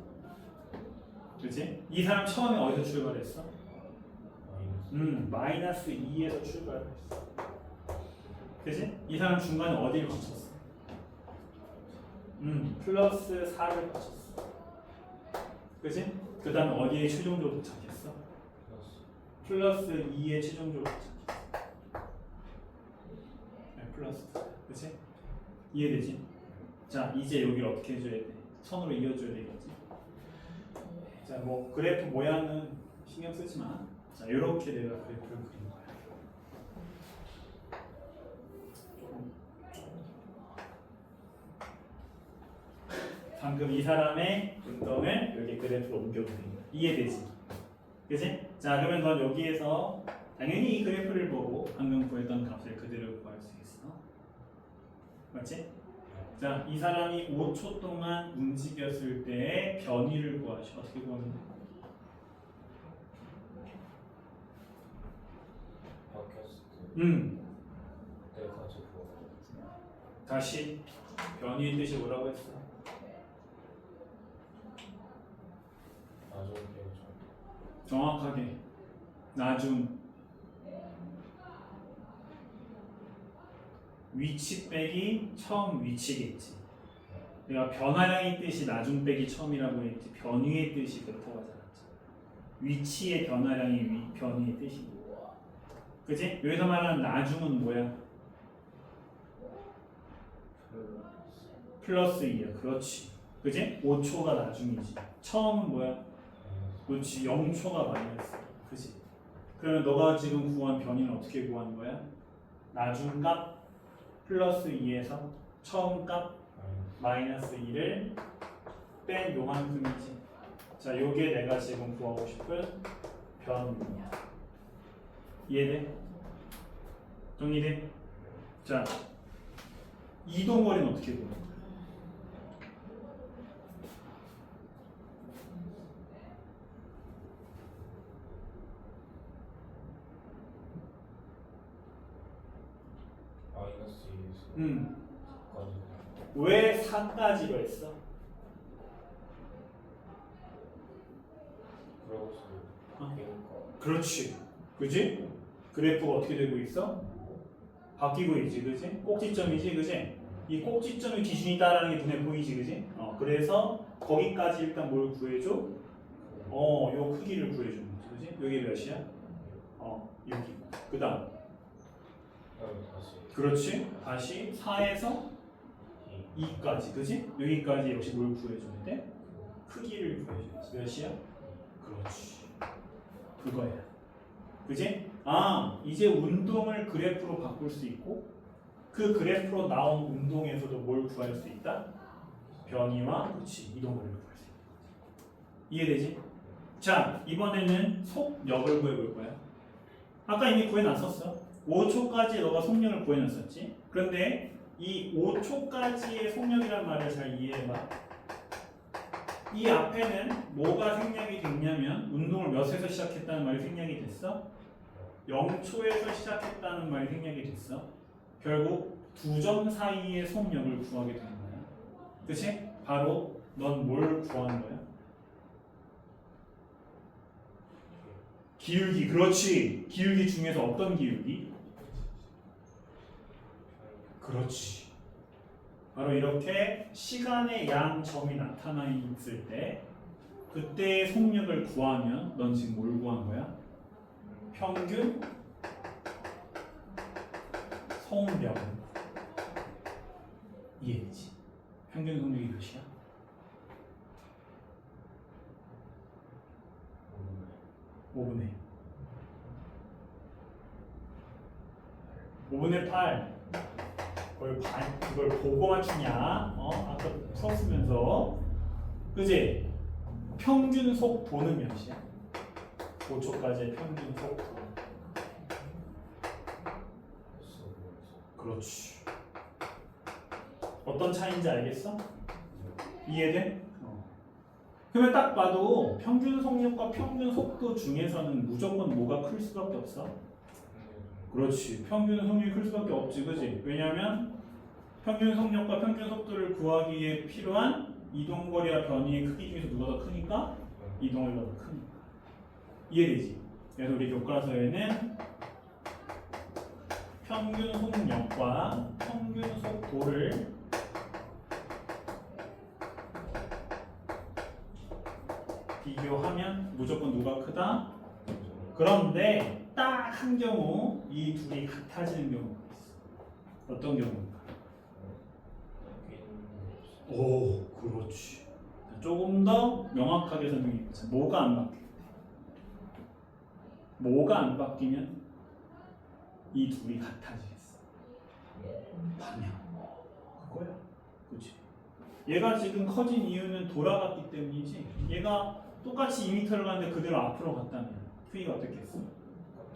그렇지? 이 사람 처음에 어디서 출발했어? 마이너스 2에서 출발했어. 그치? 이 사람 중간에 어디를 거쳤어? 플러스 4를 거쳤어. 그치? 그 다음에 어디에 최종적으로 도착했어? 플러스 2에 최종적으로 도착했어. 네, 플러스 4. 그치? 이해되지? 자, 이제 여기를 어떻게 해줘야 돼? 선으로 이어줘야 되겠지? 자, 뭐 그래프 모양은 신경 쓰지 마. 자, 이렇게 내가 그래프를 그린 거야. 방금 이 사람의 운동을 여기 그래프로 옮겨보는 거야. 이해되지? 그치? 자, 그러면 넌 여기에서 당연히 이 그래프를 보고 방금 구했던 값을 그대로 구할 수 있어. 맞지? 자, 이 사람이 5초 동안 움직였을 때의 변위를 구하셔. 어떻게 구하면 돼? 바뀌었을 때 가지고 다시 변위의 뜻이 뭐라고 했어? 나중에 정확하게 나중 위치 빼기 처음 위치겠지. 내가 변화량의 뜻이 나중 빼기 처음이라고 했지 변위의 뜻이 그렇다고 하지 않았지. 위치의 변화량이 변위의 뜻이고. 그치? 여기서 말하는 나중은 뭐야? 플러스 2야. 그렇지. 그치? 5초가 나중이지. 처음은 뭐야? 그렇지. 0초가 마이너스. 그치? 그러면 너가 지금 구한 변위는 어떻게 구하는 거야? 나중 값 플러스 2에서 처음 값 마이너스 2를 뺀 요만큼이지. 자, 요게 내가 지금 구하고 싶은 변위야. 이해돼? 정리돼? 자, 이동거리는 어떻게 구하는 거야? 왜 4까지로 했어? 그렇지. 그지? 그래프가 어떻게 되고 있어? 바뀌고 있지, 그지? 꼭지점이지, 그지? 이 꼭지점이 기준이다라는 게 눈에 보이지, 그지? 그래서 거기까지 일단 뭘 구해줘? 요 크기를 구해주는 거지, 그지? 여기 몇이야? 여기. 그 다음. 그렇지. 다시 4에서 2까지, 그지? 여기까지 역시 뭘 구해줘야 돼? 크기를 구해줘야지. 몇이야? 그렇지. 그거야. 그지? 이제 운동을 그래프로 바꿀 수 있고 그 그래프로 나온 운동에서도 뭘 구할 수 있다? 변이와 그렇지 이동거리를 구할 수 있다. 이해되지? 자, 이번에는 속력을 구해볼 거야. 아까 이미 구해놨었어. 5초까지 너가 속력을 구해놨었지. 그런데 이 5초까지의 속력이란 말을 잘 이해해봐. 이 앞에는 뭐가 생략이 됐냐면 운동을 몇에서 시작했다는 말이 생략이 됐어? 0초에서 시작했다는 말이 생략이 됐어. 결국 두 점 사이의 속력을 구하게 되는 거야. 그치? 바로 넌 뭘 구하는 거야? 기울기. 그렇지. 기울기 중에서 어떤 기울기? 그렇지. 바로 이렇게 시간의 양 점이 나타나 있을 때 그때의 속력을 구하면 넌 지금 뭘 구한 거야? 평균 속력. 이해되지? 평균 속력이 몇이야? 5분의 5분의 8. 그걸 보고 맞추냐? 아까 풀었으면서. 그지? 평균 속도는 몇이야? 5초까지의 평균 속도. 그렇지. 어떤 차이인지 알겠어? 이해돼? 그러면 딱 봐도 평균 속력과 평균 속도 중에서는 무조건 뭐가 클 수밖에 없어? 그렇지. 평균 속력이 클 수밖에 없지, 그지? 왜냐하면 평균 속력과 평균 속도를 구하기 위해 필요한 이동거리와 변이의 크기 중에서 누가 더 크니까? 이동거리가 더 크니까. 이해되지? 그래서 우리 교과서에는 평균 속력과 평균 속도를 비교하면 무조건 누가 크다? 그런데 딱 한 경우 이 둘이 같아지는 경우가 있어. 어떤 경우인가? 오, 그렇지. 조금 더 명확하게 설명해보자. 뭐가 안 바뀌어? 뭐가 안 바뀌면 이 둘이 같아지겠어. 방향. 그거야. 그렇지. 얘가 지금 커진 이유는 돌아갔기 때문이지. 얘가 똑같이 2m를 가는데 그대로 앞으로 갔다면 크기가 어떻겠어?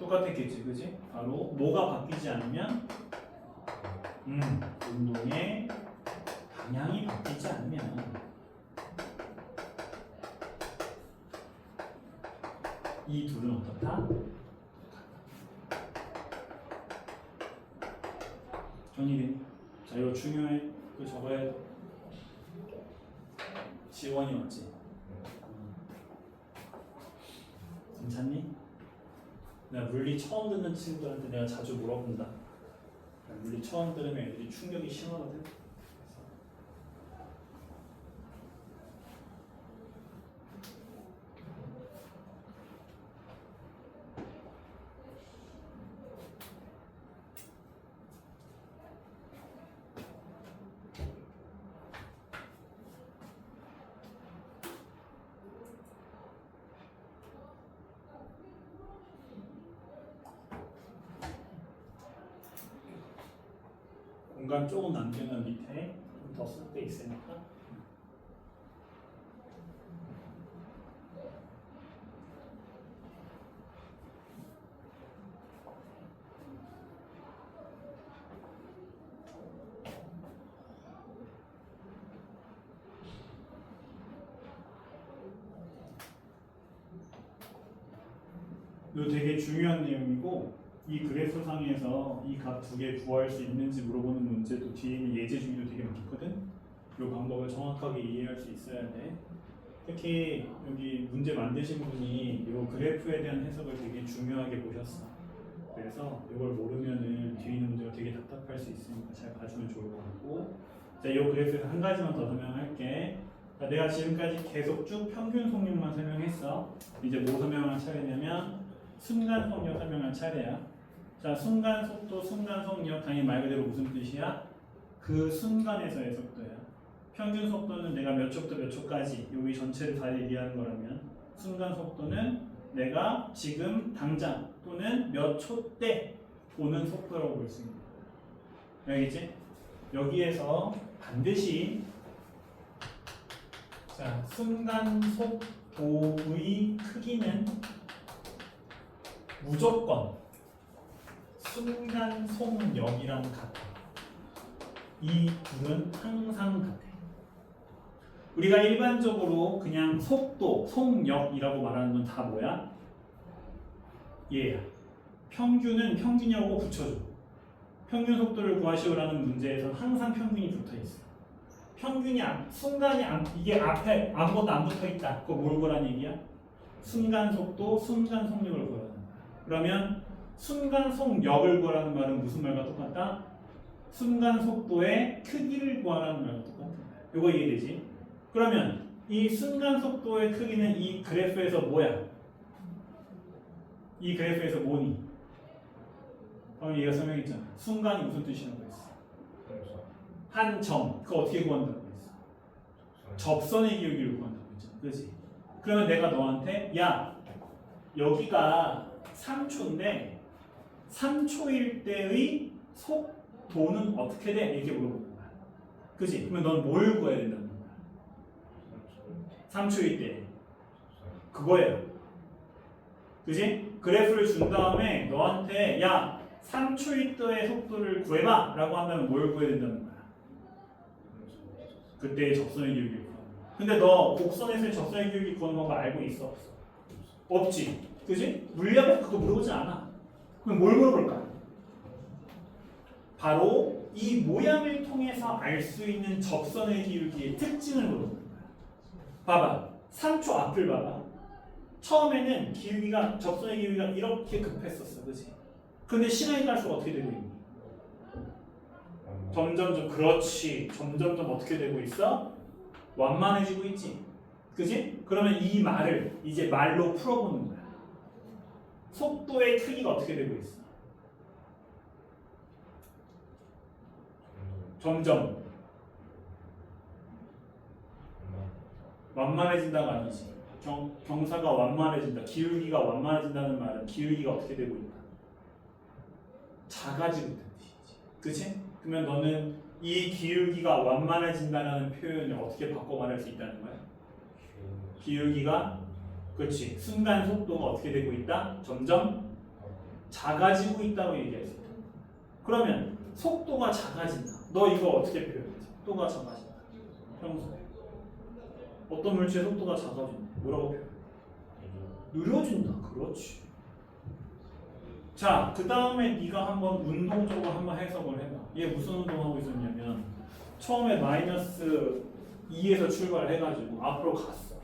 똑같았겠지, 그지? 바로 뭐가 바뀌지 않으면 운동의 방향이 바뀌지 않으면 이 둘은 어떻다? 정리돼? 자, 이거 중요해. 이거 적어야 돼. 지원이 왔지? 괜찮니? 나 물리 처음 듣는 친구들한테 내가 자주 물어본다. 물리 처음 들으면 애들이 충격이 심하거든. 공간 조금 남겨놓은 밑에 좀 더 쓸 데 있으니까. 이거 되게 중요한 내용이고 이 그래프상에서 이 값 두 개 구할 수 있는지 물어보는 문제도 뒤에 있는 예제 중에도 되게 많거든. 이 방법을 정확하게 이해할 수 있어야 돼. 특히 여기 문제 만드신 분이 이 그래프에 대한 해석을 되게 중요하게 보셨어. 그래서 이걸 모르면은 뒤에 있는 문제가 되게 답답할 수 있으니까 잘 봐주면 좋을 것 같고. 자, 이 그래프에서 한 가지만 더 설명할게. 자, 내가 지금까지 계속 쭉 평균 속력만 설명했어. 이제 뭐 설명할 차례냐면 순간 속력 설명할 차례야. 자, 순간 속도, 순간 속력 당연히 말 그대로 무슨 뜻이야? 그 순간에서의 속도야. 평균 속도는 내가 몇 초부터 몇 초까지 여기 전체를 다 얘기하는 거라면, 순간 속도는 내가 지금 당장 또는 몇 초 때 보는 속도라고 볼 수 있는 거야. 알겠지? 여기에서 반드시 자, 순간 속도의 크기는 무조건 순간 속력이랑 같아. 이 둘은 항상 같아. 우리가 일반적으로 그냥 속도, 속력이라고 말하는 건 다 뭐야? 얘야. 평균은 평균이라고 붙여줘. 평균 속도를 구하시오라는 문제에서 항상 평균이 붙어 있어. 평균이 순간이 이게 앞에 아무것도 안 붙어 있다. 그거 뭘 구하라는 얘기야? 순간 속도, 순간 속력을 구하라는 거야. 그러면 순간 속력을 구하라는 말은 무슨 말과 똑같다? 순간 속도의 크기를 구하라는 말과 똑같은 거야. 이거 이해되지? 그러면 이 순간 속도의 크기는 이 그래프에서 뭐야? 이 그래프에서 뭐니? 방금 얘가 설명했잖아. 순간이 무슨 뜻이라고 했어? 한 점. 그거 어떻게 구한다고 했어? 접선의 기울기를 구한다고 했잖아. 그렇지? 그러면 내가 너한테 야, 여기가 3초인데 3초일 때의 속도는 어떻게 돼? 이렇게 물어보는 거야. 그렇지? 그러면 넌 뭘 구해야 된다는 거야? 3초일 때 그거예요. 그지? 그래프를 준 다음에 너한테 야 3초일 때의 속도를 구해봐 라고 한다면 뭘 구해야 된다는 거야? 그때의 접선의 기울기를 구하는 거야. 근데 너 곡선에서의 접선의 기울기 구하는 방법 알고 있어? 없어? 없지? 그지? 물리학에서 그거 물어보지 않아. 그럼 뭘 물어볼까? 바로 이 모양을 통해서 알 수 있는 접선의 기울기의 특징을 물어보는 거야. 봐봐. 3초 앞을 봐봐. 처음에는 기울기가, 접선의 기울기가 이렇게 급했었어. 그치? 근데 시간이 갈수록 어떻게 되고 있니? 점점점, 그렇지. 점점점 어떻게 되고 있어? 완만해지고 있지. 그치? 그러면 이 말을 이제 말로 풀어보는 거야. 속도의 크기가 어떻게 되고 있어? 점점 완만해진다가 아니지. 경사가 완만해진다. 기울기가 완만해진다는 말은 기울기가 어떻게 되고 있다? 작아지고 있다는 뜻이지. 그치? 그러면 너는 이 기울기가 완만해진다는 표현을 어떻게 바꿔 말할 수 있다는 거야? 기울기가, 그렇지, 순간 속도가 어떻게 되고 있다? 점점 작아지고 있다고 얘기할 수 있다. 그러면 속도가 작아진다. 너 이거 어떻게 표현해? 속도가 작아진다. 평소 어떤 물체의 속도가 작아진다. 뭐라고 표현해? 느려진다. 그렇지. 자, 그 다음에 네가 한번 운동적으로 한번 해석을 해봐. 얘 무슨 운동하고 있었냐면 처음에 마이너스 2에서 출발해가지고 앞으로 갔어.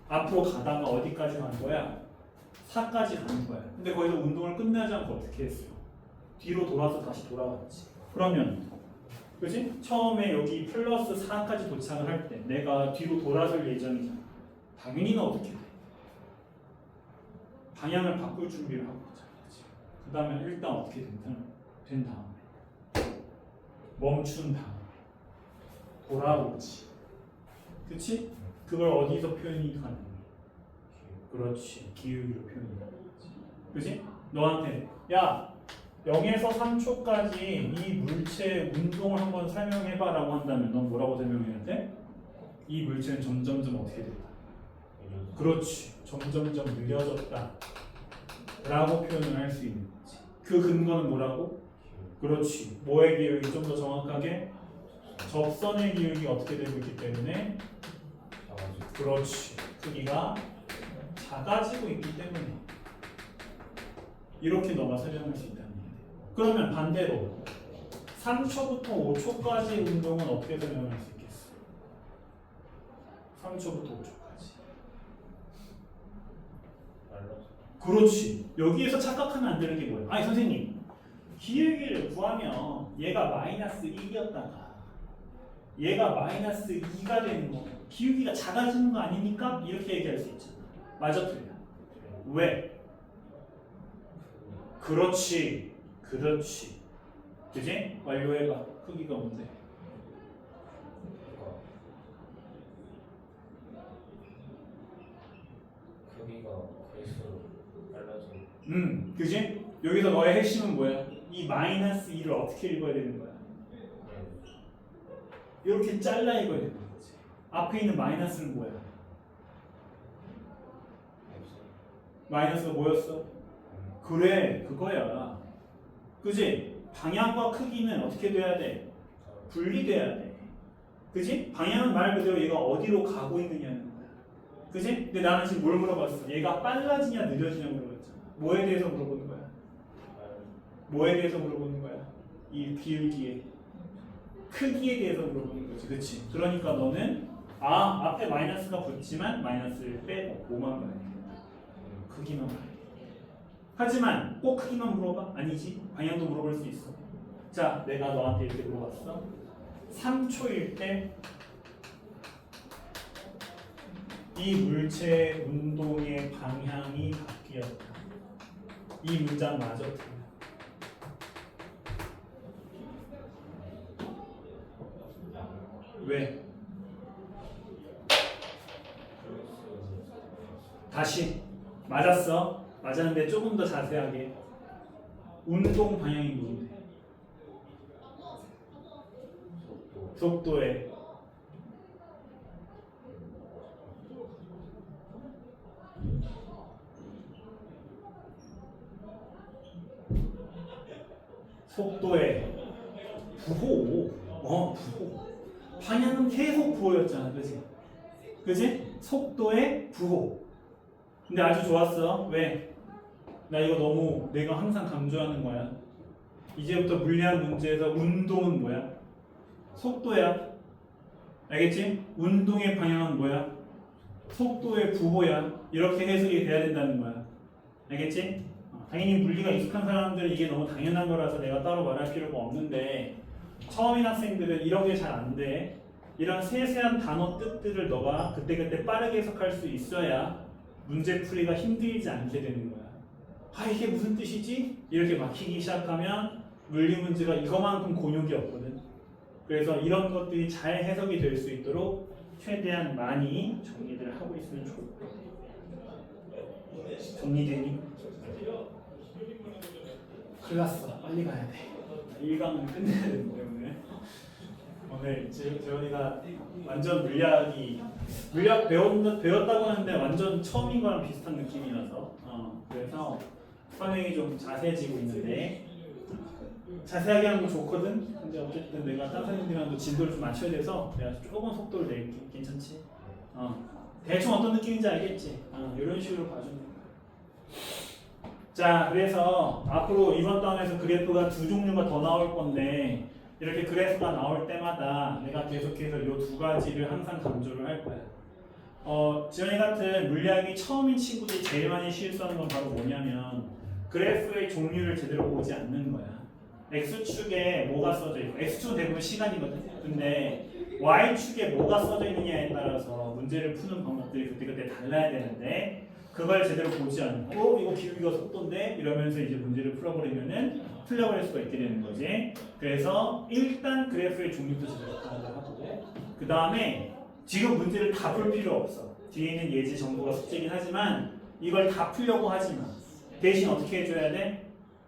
앞으로 가다가 어디까지 간 거야? 4까지 간 거야. 근데 거기서 운동을 끝내지 않고 어떻게 했어? 뒤로 돌아서 다시 돌아왔지. 그러면 그치? 처음에 여기 플러스 4까지 도착을 할 때 내가 뒤로 돌아설 예정이잖아. 당연히 너 어떻게 돼? 방향을 바꿀 준비를 하고 있잖아. 그 다음에 일단 어떻게 된 다음에 멈춘 다음에 돌아오지. 그치? 그걸 어디서 표현이 가능해? 그렇지. 기울기로 표현이 가능하지. 그치? 너한테 야 0에서 3초까지 이 물체의 운동을 한번 설명해봐 라고 한다면 넌 뭐라고 설명해야 돼? 이 물체는 점점점 어떻게 됐다? 그렇지. 점점점 느려졌다 라고 표현을 할 수 있는 거지. 그 근거는 뭐라고? 그렇지. 뭐의 기울기? 좀 더 정확하게 접선의 기울기가 어떻게 되고 있기 때문에 그렇지. 크기가 작아지고 있기 때문에 이렇게 너가 설명할 수 있다는 얘기야. 그러면 반대로 3초부터 5초까지 운동은 어떻게 설명할 수 있겠어? 3초부터 5초까지. 말라서. 그렇지. 여기에서 착각하면 안 되는 게 뭐예요? 아니 선생님, 기울기를 구하면 얘가 마이너스 1이었다가 얘가 마이너스 2가 되는 거, 기울기가 작아지는 거 아닙니까? 이렇게 얘기할 수 있잖아. 맞아, 틀려? 왜? 그렇지, 그렇지. 그지? 완료해봐. 크기가 뭔데? 크기가 클수록 빨라져. 그지? 여기서 너의 핵심은 뭐야? 이 마이너스 2를 어떻게 읽어야 되는 거야? 이렇게 잘라 읽어야 되는 거지. 앞에 있는 마이너스는 뭐야? 마이너스가 뭐였어? 그래, 그거야. 그지? 방향과 크기는 어떻게 돼야 돼? 분리돼야 돼. 그지? 방향은 말 그대로 얘가 어디로 가고 있느냐는 거야. 그지? 근데 나는 지금 뭘 물어봤어? 얘가 빨라지냐 느려지냐 물어봤잖아. 뭐에 대해서 물어보는 거야? 뭐에 대해서 물어보는 거야? 이 기울기에 크기에 대해서 물어보는 거지. 그치? 그러니까 너는 앞에 마이너스가 붙지만 마이너스를 빼고 뭐만 봐야 돼? 크기만 봐야 돼. 하지만 꼭 크기만 물어봐? 아니지. 방향도 물어볼 수 있어. 자, 내가 너한테 이렇게 물어봤어. 3초일 때 이 물체의 운동의 방향이 바뀌었다. 이 문장 맞아? 왜? 다시 맞았어. 맞았는데 조금 더 자세하게. 운동 방향이 뭔데? 속도에 부호. 부호. 방향은 계속 부호였잖아, 그지? 그지? 속도의 부호. 근데 아주 좋았어. 왜? 나 이거 너무 내가 항상 강조하는 거야. 이제부터 물리학 문제에서 운동은 뭐야? 속도야. 알겠지? 운동의 방향은 뭐야? 속도의 부호야. 이렇게 해석이 돼야 된다는 거야. 알겠지? 당연히 물리가 익숙한 사람들은 이게 너무 당연한 거라서 내가 따로 말할 필요가 없는데 처음인 학생들은 이런 게 잘 안 돼. 이런 세세한 단어 뜻들을 너가 그때그때 빠르게 해석할 수 있어야 문제 풀이가 힘들지 않게 되는 거야. 이게 무슨 뜻이지? 이렇게 막히기 시작하면 물리 문제가 이거만큼 곤욕이 없거든. 그래서 이런 것들이 잘 해석이 될 수 있도록 최대한 많이 정리를 하고 있으면 좋을 거야. 정리되니? 큰일 났어. 빨리 가야 돼. 1강은 끝내야 되는데 오늘 재원이가 완전 물리학 배웠다고 하는데 완전 처음인 거랑 비슷한 느낌이라서 그래서 설명이 좀 자세해지고 있는데 자세하게 하는 거 좋거든. 근데 어쨌든 내가 다른 선생님들이랑도 진도를 좀 맞춰야 돼서 내가 조금 속도를 낼게. 괜찮지? 대충 어떤 느낌인지 알겠지? 이런 식으로 봐주는 거야. 자, 그래서 앞으로 이번 단원에서 그래프가 두 종류가 더 나올 건데 이렇게 그래프가 나올 때마다 내가 계속해서 이 두 가지를 항상 강조를 할 거야. 지원이 같은 물리학이 처음인 친구들이 제일 많이 실수하는 건 바로 뭐냐면 그래프의 종류를 제대로 보지 않는 거야. X축에 뭐가 써져 있고 X축은 대부분 시간이거든. 근데 Y축에 뭐가 써져 있느냐에 따라서 문제를 푸는 방법들이 그때그때 달라야 되는데 그걸 제대로 보지 않고 이거 기울기가 속도인데 이러면서 이제 문제를 풀어버리면은 틀려버릴 수가 있게 되는 거지. 그래서 일단 그래프의 종류도 제대로 파악을 하고 그 다음에 지금 문제를 다 풀 필요 없어. 뒤에 있는 예제 정보가 숙제긴 하지만 이걸 다 풀려고 하지 마. 대신 어떻게 해줘야 돼?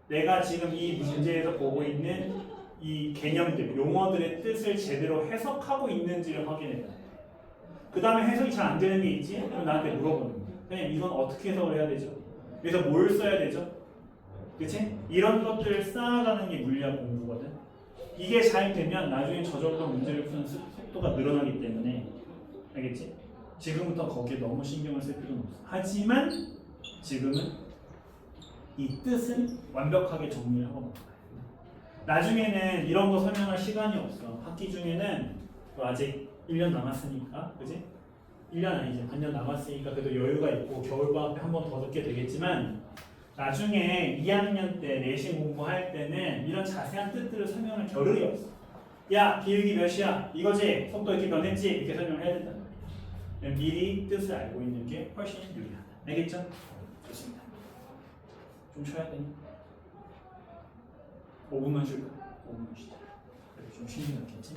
내가 지금 이 문제에서 보고 있는 이 개념들, 용어들의 뜻을 제대로 해석하고 있는지를 확인해야 돼. 그 다음에 해석이 잘 안 되는 게 있지? 그럼 나한테 물어보는 거야. 그냥 이건 어떻게 해석을 해야 되죠? 그래서 뭘 써야 되죠? 그치? 이런 것들을 쌓아가는 게 물리학 공부거든. 이게 잘 되면 나중에 저절로 문제를 푸는 속도가 늘어나기 때문에 알겠지? 지금부터 거기에 너무 신경을 쓸 필요는 없어. 하지만 지금은 이 뜻을 완벽하게 정리를 하고 넘어가요. 나중에는 이런 거 설명할 시간이 없어. 학기 중에는 아직 1년 남았으니까, 그지? 1년 아니지, 반년 남았으니까 그래도 여유가 있고 겨울방학 때 한 번 더 듣게 되겠지만 나중에 2학년 때 내신 공부할 때는 이런 자세한 뜻들을 설명할 겨를이 없어. 야, 기울기 몇이야? 이거지? 속도 이렇게 변했지? 이렇게 설명을 해야 된단 말이야. 미리 뜻을 알고 있는 게 훨씬 유리하다. 알겠죠? 좋습니다. 좀 쉬어야 되니? 5분만 쉴까? 5분만 쉬자. 그래, 좀 쉬는 게 낫겠지?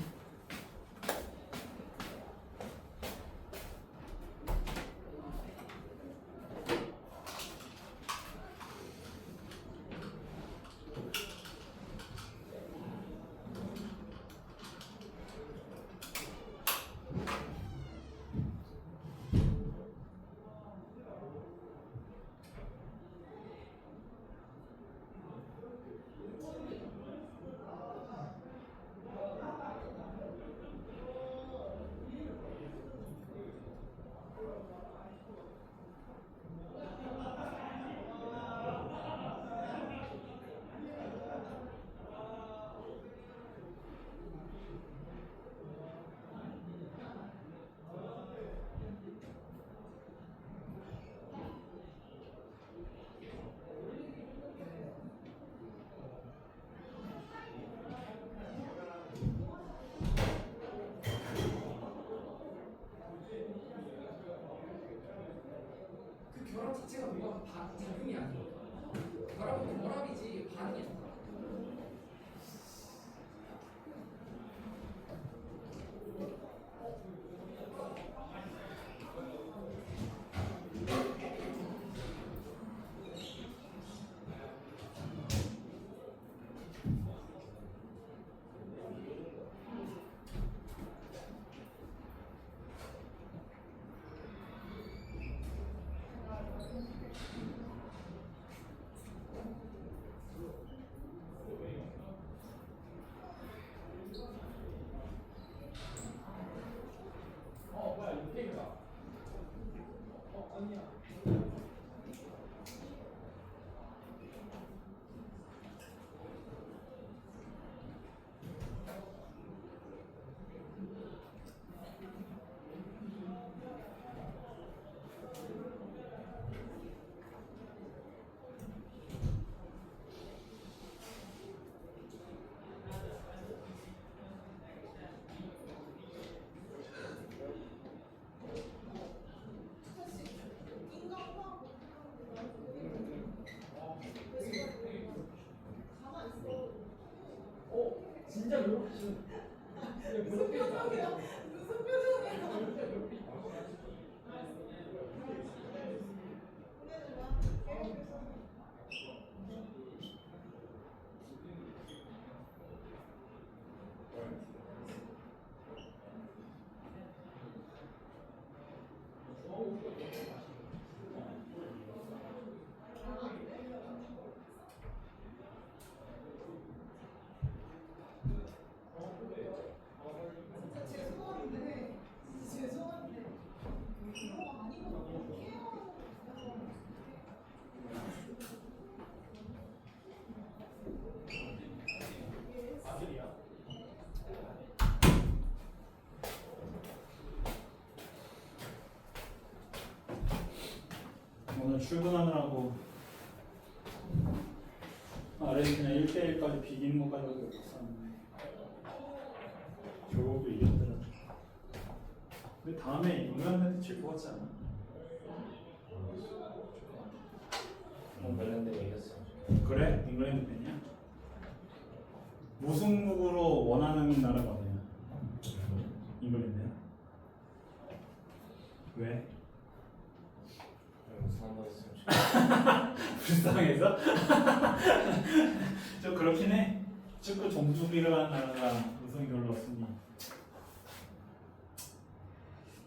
그 결합 자체가 뭔가 작용이 아니에요. 결합은 결합이지 반응이 아니야. 뭐야 이거 게임이다. 아니야. 진짜 괴롭히시는. 무슨 표정이야? 무슨 표정이야? 오늘 출근하느라고 아르헨티나 1대1까지 비기는 것까지 없었는데 결국도 이겼더라. 근데 다음에 잉글랜드한테 질 것 같지 않아? 잉글랜드가 이겼어. 그래? 잉글랜드 팬이야? 무승부로 원하는 나라가 어디야? 잉글랜드야? 왜? 상관없으면 불쌍해서? 좀 그렇긴 해. 축구 종주기를 한 나라가 우승이 별로 없으니.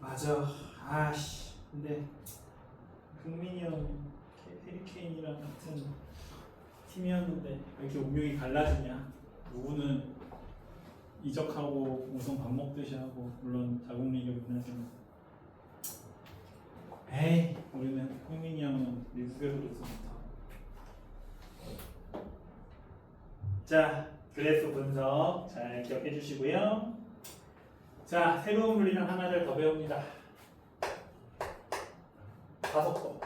맞아. 아씨. 근데 흥민이 형, 해리케인이랑 같은 팀이었는데 왜 이렇게 운명이 갈라지냐? 누구는 이적하고 우승 밥 먹듯이 하고, 물론 자국 리그는 하지만. 에이, 우리는 흥민이 형은 미국에서도 우승 못하고. 자, 그래프 분석 잘 기억해 주시고요. 자, 새로운 물리량 하나를 더 배웁니다. 가속도.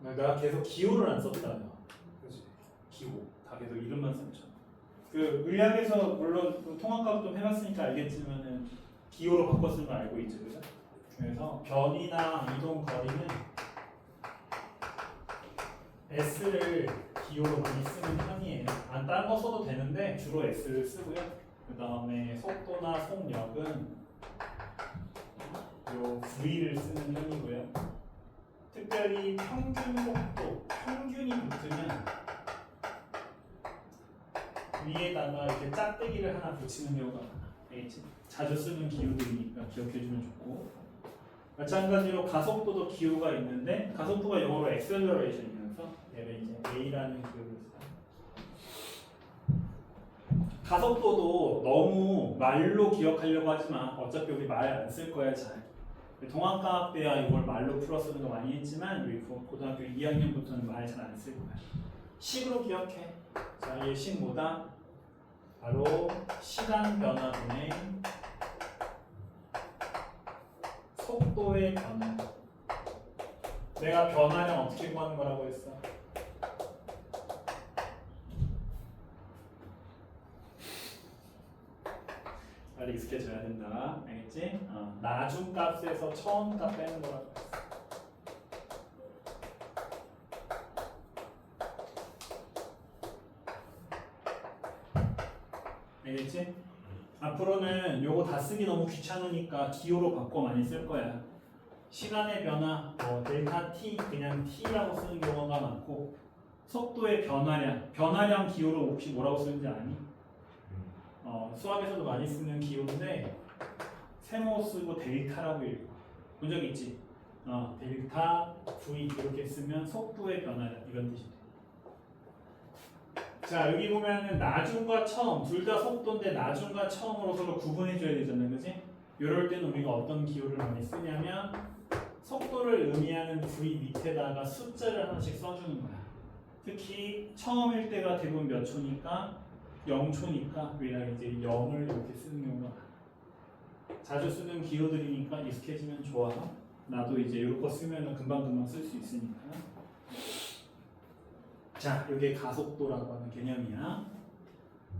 내가 계속 기호를 안 썼다. 그렇지. 기호. 다 계속 이름만 썼죠. 그 의학에서 물론 그 통합과학 좀 해봤으니까 알겠지만은 기호로 바꿔 쓰는 거 알고 있죠, 그죠? 그래서 변이나 이동 거리는 S를 기호로 많이 쓰는 편이에요. 안 다른 거 써도 되는데 주로 S를 쓰고요. 그 다음에 속도나 속력은 요 V를 쓰는 편이고요. 특별히 평균 속도, 평균이 붙으면 위에다가 이렇게 짝대기를 하나 붙이는 경우가 많아. 알겠지? 자주 쓰는 기호들이니까 기억해주면 좋고. 마찬가지로 가속도도 기호가 있는데 가속도가 영어로 acceleration이라서 얘를 이제 A라는 기호를 써요. 가속도도 너무 말로 기억하려고 하지 마. 어차피 우리 말 안 쓸 거야 잘. 동학과학 때야 이걸 말로 풀어 쓰는 거 많이 했지만 우리 고등학교 2학년부터는 말 잘 안 쓸 거야. 식으로 기억해. 자, 얘 식 뭐다? 바로 시간 변화분의 속도의 변화. 내가 변화량 어떻게 구하는 거라고 했어? 빨리 익숙해져야 된다. 알겠지? 나중 값에서 처음 값 빼는 거라고 했어. 알겠지? 앞으로는 요거 다 쓰기 너무 귀찮으니까 기호로 바꿔 많이 쓸 거야. 시간의 변화, 델타 t 그냥 t라고 쓰는 경우가 많고, 속도의 변화량 기호로 혹시 뭐라고 쓰는지 아니? 수학에서도 많이 쓰는 기호인데 세모 쓰고 델타라고 읽어. 본 적 있지? 델타 v 이렇게 쓰면 속도의 변화량 이런 뜻이 돼. 자, 여기 보면은 나중과 처음 둘 다 속도인데 나중과 처음으로 서로 구분해 줘야 되잖아요, 그지? 이럴 때는 우리가 어떤 기호를 많이 쓰냐면 속도를 의미하는 v 밑에다가 숫자를 하나씩 써주는 거야. 특히 처음일 때가 대부분 몇 초니까 0초니까 우리가 이제 0을 이렇게 쓰는 경우가 많아. 자주 쓰는 기호들이니까 익숙해지면 좋아. 나도 이제 이런 거 쓰면 금방금방 쓸 수 있으니까. 자, 이게 가속도라고 하는 개념이야.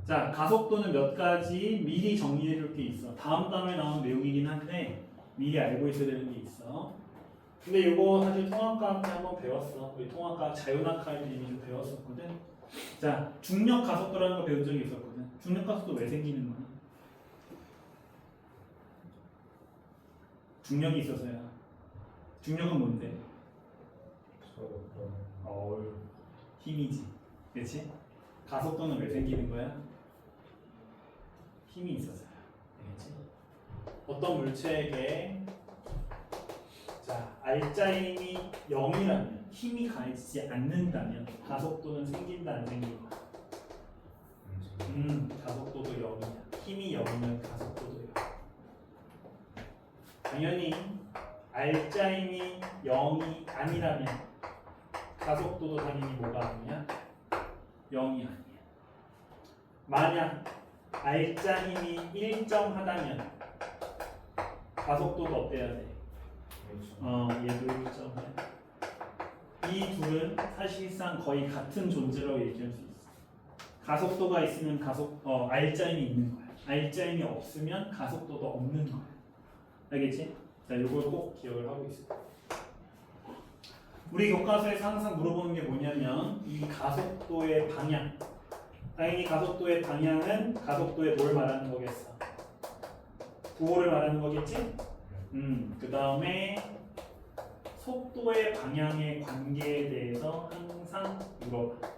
자, 가속도는 몇 가지 미리 정리해 줄 게 있어. 다음 단어에 나오는 내용이긴 한데 미리 알고 있어야 되는 게 있어. 근데 이거 사실 통합과학 때 한번 배웠어. 우리 통합과학 자연학할 때 이미 좀 배웠었거든. 자, 중력 가속도라는 거 배운 적이 있었거든. 중력 가속도 왜 생기는 거야? 중력이 있어서야. 중력은 뭔데? 힘이지. 그렇지? 가속도는 왜 생기는 거야? 힘이 있어서야. 알겠지? 어떤 물체에게 자, 알짜힘이 0이라면 힘이 가해지지 않는다면 가속도는 생긴다 안 생긴다? 가속도도 0이야. 힘이 0이면 가속도도 0. 당연히 알짜힘이 0이 아니라면 가속도도 당연히 뭐가 아니야? 0이 아니야. 만약 알짜힘이 일정하다면 가속도가 어때야 돼? 얘도 일정해. 이 둘은 사실상 거의 같은 존재라고 얘기할 수 있어. 가속도가 있으면 알짜힘이 있는 거야. 알짜힘이 없으면 가속도도 없는 거야. 알겠지? 자, 이걸 꼭 기억을 하고 있어. 우리 교과서에서 항상 물어보는 게 뭐냐면 이 가속도의 방향. 당연히 가속도의 방향은 가속도의 뭘 말하는 거겠어? 부호를 말하는 거겠지? 그 다음에 속도의 방향의 관계에 대해서 항상 물어봐.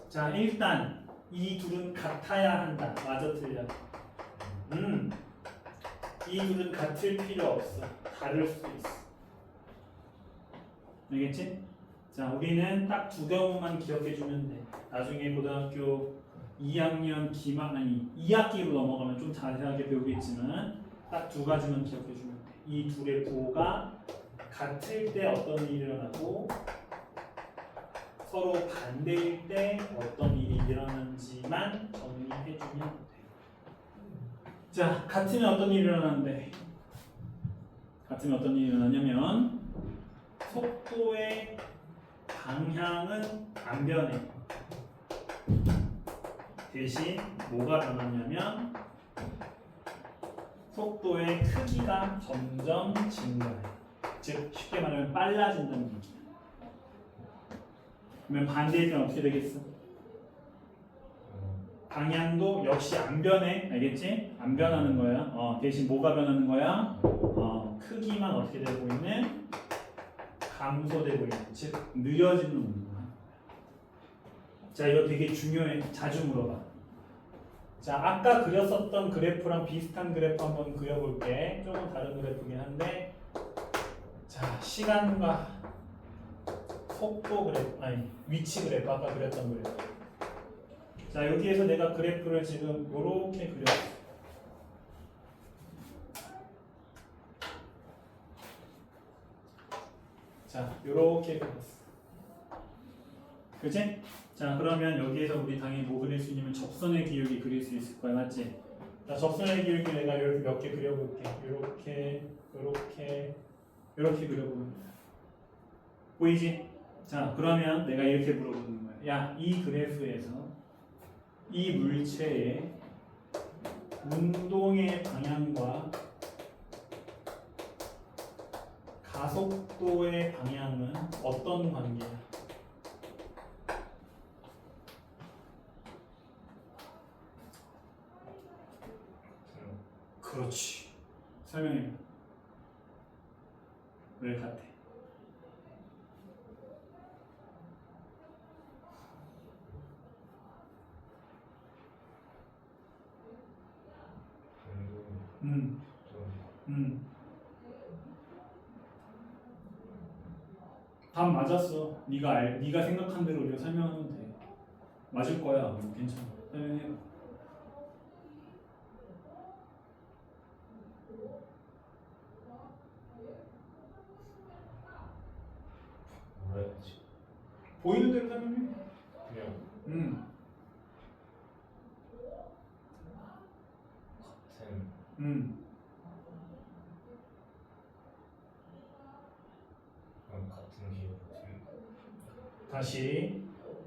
자, 일단 이 둘은 같아야 한다. 맞아, 틀려? 이 둘은 같을 필요 없어. 다를 수 있어. 알겠지? 자, 우리는 딱 두 경우만 기억해주면 돼. 나중에 고등학교 2학년 2학기로 넘어가면 좀 자세하게 배우겠지만 딱 두 가지만 기억해주면 돼. 이 둘의 부호가 같을 때 어떤 일이 일어나고 서로 반대일 때 어떤 일이 일어나는지만 정리해주면 돼요. 자, 같으면 어떤 일이 일어나는데? 같으면 어떤 일이 일어나냐면 속도의 방향은 안 변해. 대신 뭐가 변하냐면 속도의 크기가 점점 증가해. 즉 쉽게 말하면 빨라진다는 얘기야. 그러면 반대일 때는 어떻게 되겠어? 방향도 역시 안 변해. 알겠지? 안 변하는 거야. 대신 뭐가 변하는 거야? 크기만 어떻게 되고 있는? 감소되고 있는. 즉 느려지는 운동을 하는 거야. 자, 이거 되게 중요해. 자주 물어봐. 자, 아까 그렸었던 그래프랑 비슷한 그래프 한번 그려볼게. 조금 다른 그래프긴 한데, 자, 시간과 속도 그래프, 아니 위치 그래프, 아까 그렸던 그래프. 자, 여기에서 내가 그래프를 지금 요렇게 그렸어. 자, 요렇게 그렸어. 그지? 자, 그러면 여기에서 우리 당연히 뭐 그릴 수 있냐면 접선의 기울기 그릴 수 있을 거야, 맞지? 자, 접선의 기울기 내가 이렇게 몇 개 그려볼게. 요렇게 그려보는 거야. 보이지? 자, 그러면 내가 이렇게 물어보는 거야. 야, 이 그래프에서 이 물체의 운동의 방향과 가속도의 방향은 어떤 관계야? 그렇지. 설명해. 왜 같아? 답 맞았어. 네가 생각한 대로 우리가 설명하면 돼. 맞을 거야. 괜찮아. 설명해. 뭐라 해야 되지? 보이는 대로 설명해. 그냥 같은 같은 기억 다시.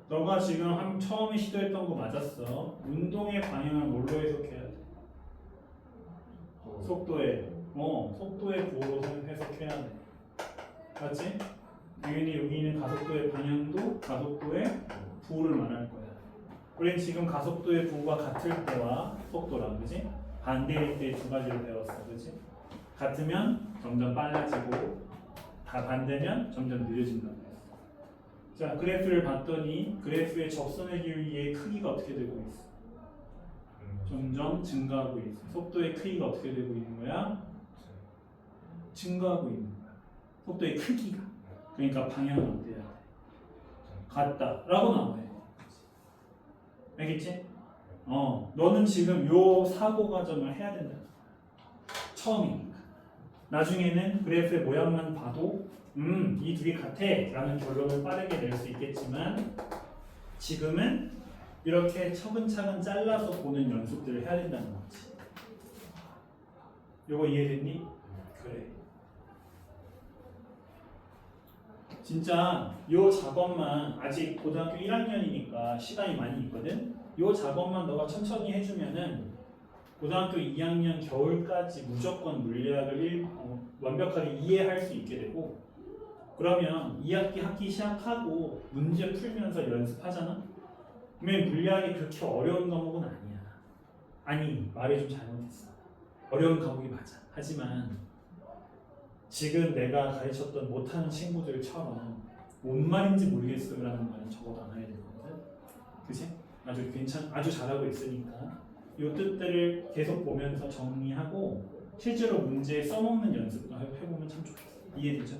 너가 지금 처음에 시도했던 거 맞았어. 운동의 방향을 뭘로 해석해야 돼? 속도에. 속도의 부호로 해석해야 돼. 맞지? 당연히 여기 있는 가속도의 방향도 가속도의 부호를 말할 거야. 우린 지금 가속도의 부호가 같을 때와 속도랑, 그지? 반대일 때 두 가지를 배웠어, 그지? 같으면 점점 빨라지고, 다 반대면 점점 느려진다고 했어. 자, 그래프를 봤더니 그래프의 접선의 기울기의 크기가 어떻게 되고 있어? 점점 증가하고 있어. 속도의 크기가 어떻게 되고 있는 거야? 증가하고 있는 거야. 속도의 크기가. 그러니까 방향은 어때야 돼? 같다 라고 나와야 돼. 알겠지? 너는 지금 요 사고 과정을 해야 된다. 처음이니까. 나중에는 그래프의 모양만 봐도 이 둘이 같아 라는 결론을 빠르게 낼 수 있겠지만, 지금은 이렇게 차근차근 잘라서 보는 연습들을 해야 된다는 거지. 요거 이해됐니? 그래. 진짜 요 작업만, 아직 고등학교 1학년이니까 시간이 많이 있거든. 요 작업만 너가 천천히 해주면은 고등학교 2학년 겨울까지 무조건 물리학을 완벽하게 이해할 수 있게 되고, 그러면 2학기 학기 시작하고 문제 풀면서 연습하잖아? 그러면 물리학이 그렇게 어려운 과목은 아니야. 아니, 말이 좀 잘못했어. 어려운 과목이 맞아. 하지만 지금 내가 가르쳤던 못하는 친구들처럼 뭔 말인지 모르겠어라는 말은 적어도 안 해야 되거든. 그치? 아주 잘하고 있으니까 이 뜻들을 계속 보면서 정리하고 실제로 문제에 써먹는 연습도 해보면 참 좋겠어. 이해되죠?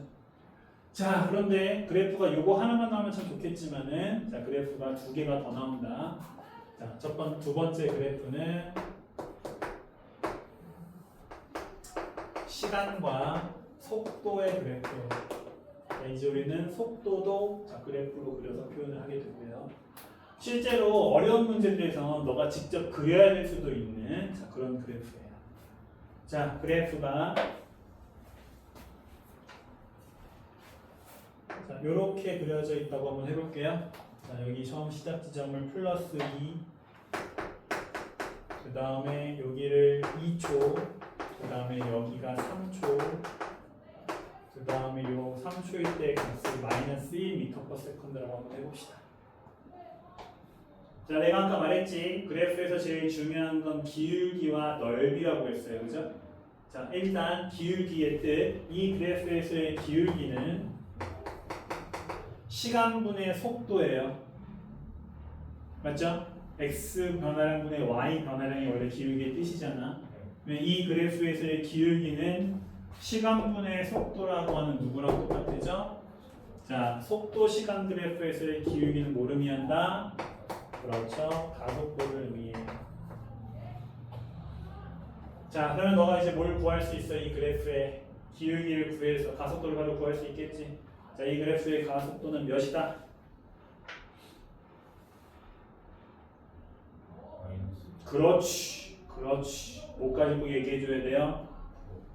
자, 그런데 그래프가 요거 하나만 나오면 참 좋겠지만은, 자, 그래프가 두 개가 더 나온다. 자, 두 번째 그래프는 시간과 속도의 그래프예요. 자, 이제 우리는 속도도 자, 그래프로 그려서 표현을 하게 되고요. 실제로 어려운 문제들에서 너가 직접 그려야 될 수도 있는 자, 그런 그래프예요. 자, 그래프가 자, 요렇게 그려져 있다고 한번 해볼게요. 자, 여기 처음 시작 지점을 플러스 2, 그 다음에 여기를 2초, 그 다음에 여기가 3초, 그 다음에 요 3초일 때 값을 마이너스 1m/s라고 한번 해봅시다. 자, 내가 아까 말했지. 그래프에서 제일 중요한 건 기울기와 넓이라고 했어요. 그죠? 자, 일단 기울기의 뜻. 이 그래프에서의 기울기는 시간분의 속도예요. 맞죠? x 변화량분의 y 변화량이 원래 기울기의 뜻이잖아. 이 그래프에서의 기울기는 시간분의 속도라고 하는 누구랑 똑같죠? 자, 속도 시간 그래프에서의 기울기는 뭘 의미한다? 그렇죠. 가속도를 의미해요. 자, 그러면 너가 이제 뭘 구할 수 있어? 이 그래프의 기울기를 구해서 가속도를 바로 구할 수 있겠지? 자, 이 그래프의 가속도는 몇이다? 그렇지. 뭐까지 꼭 얘기해줘야 돼요?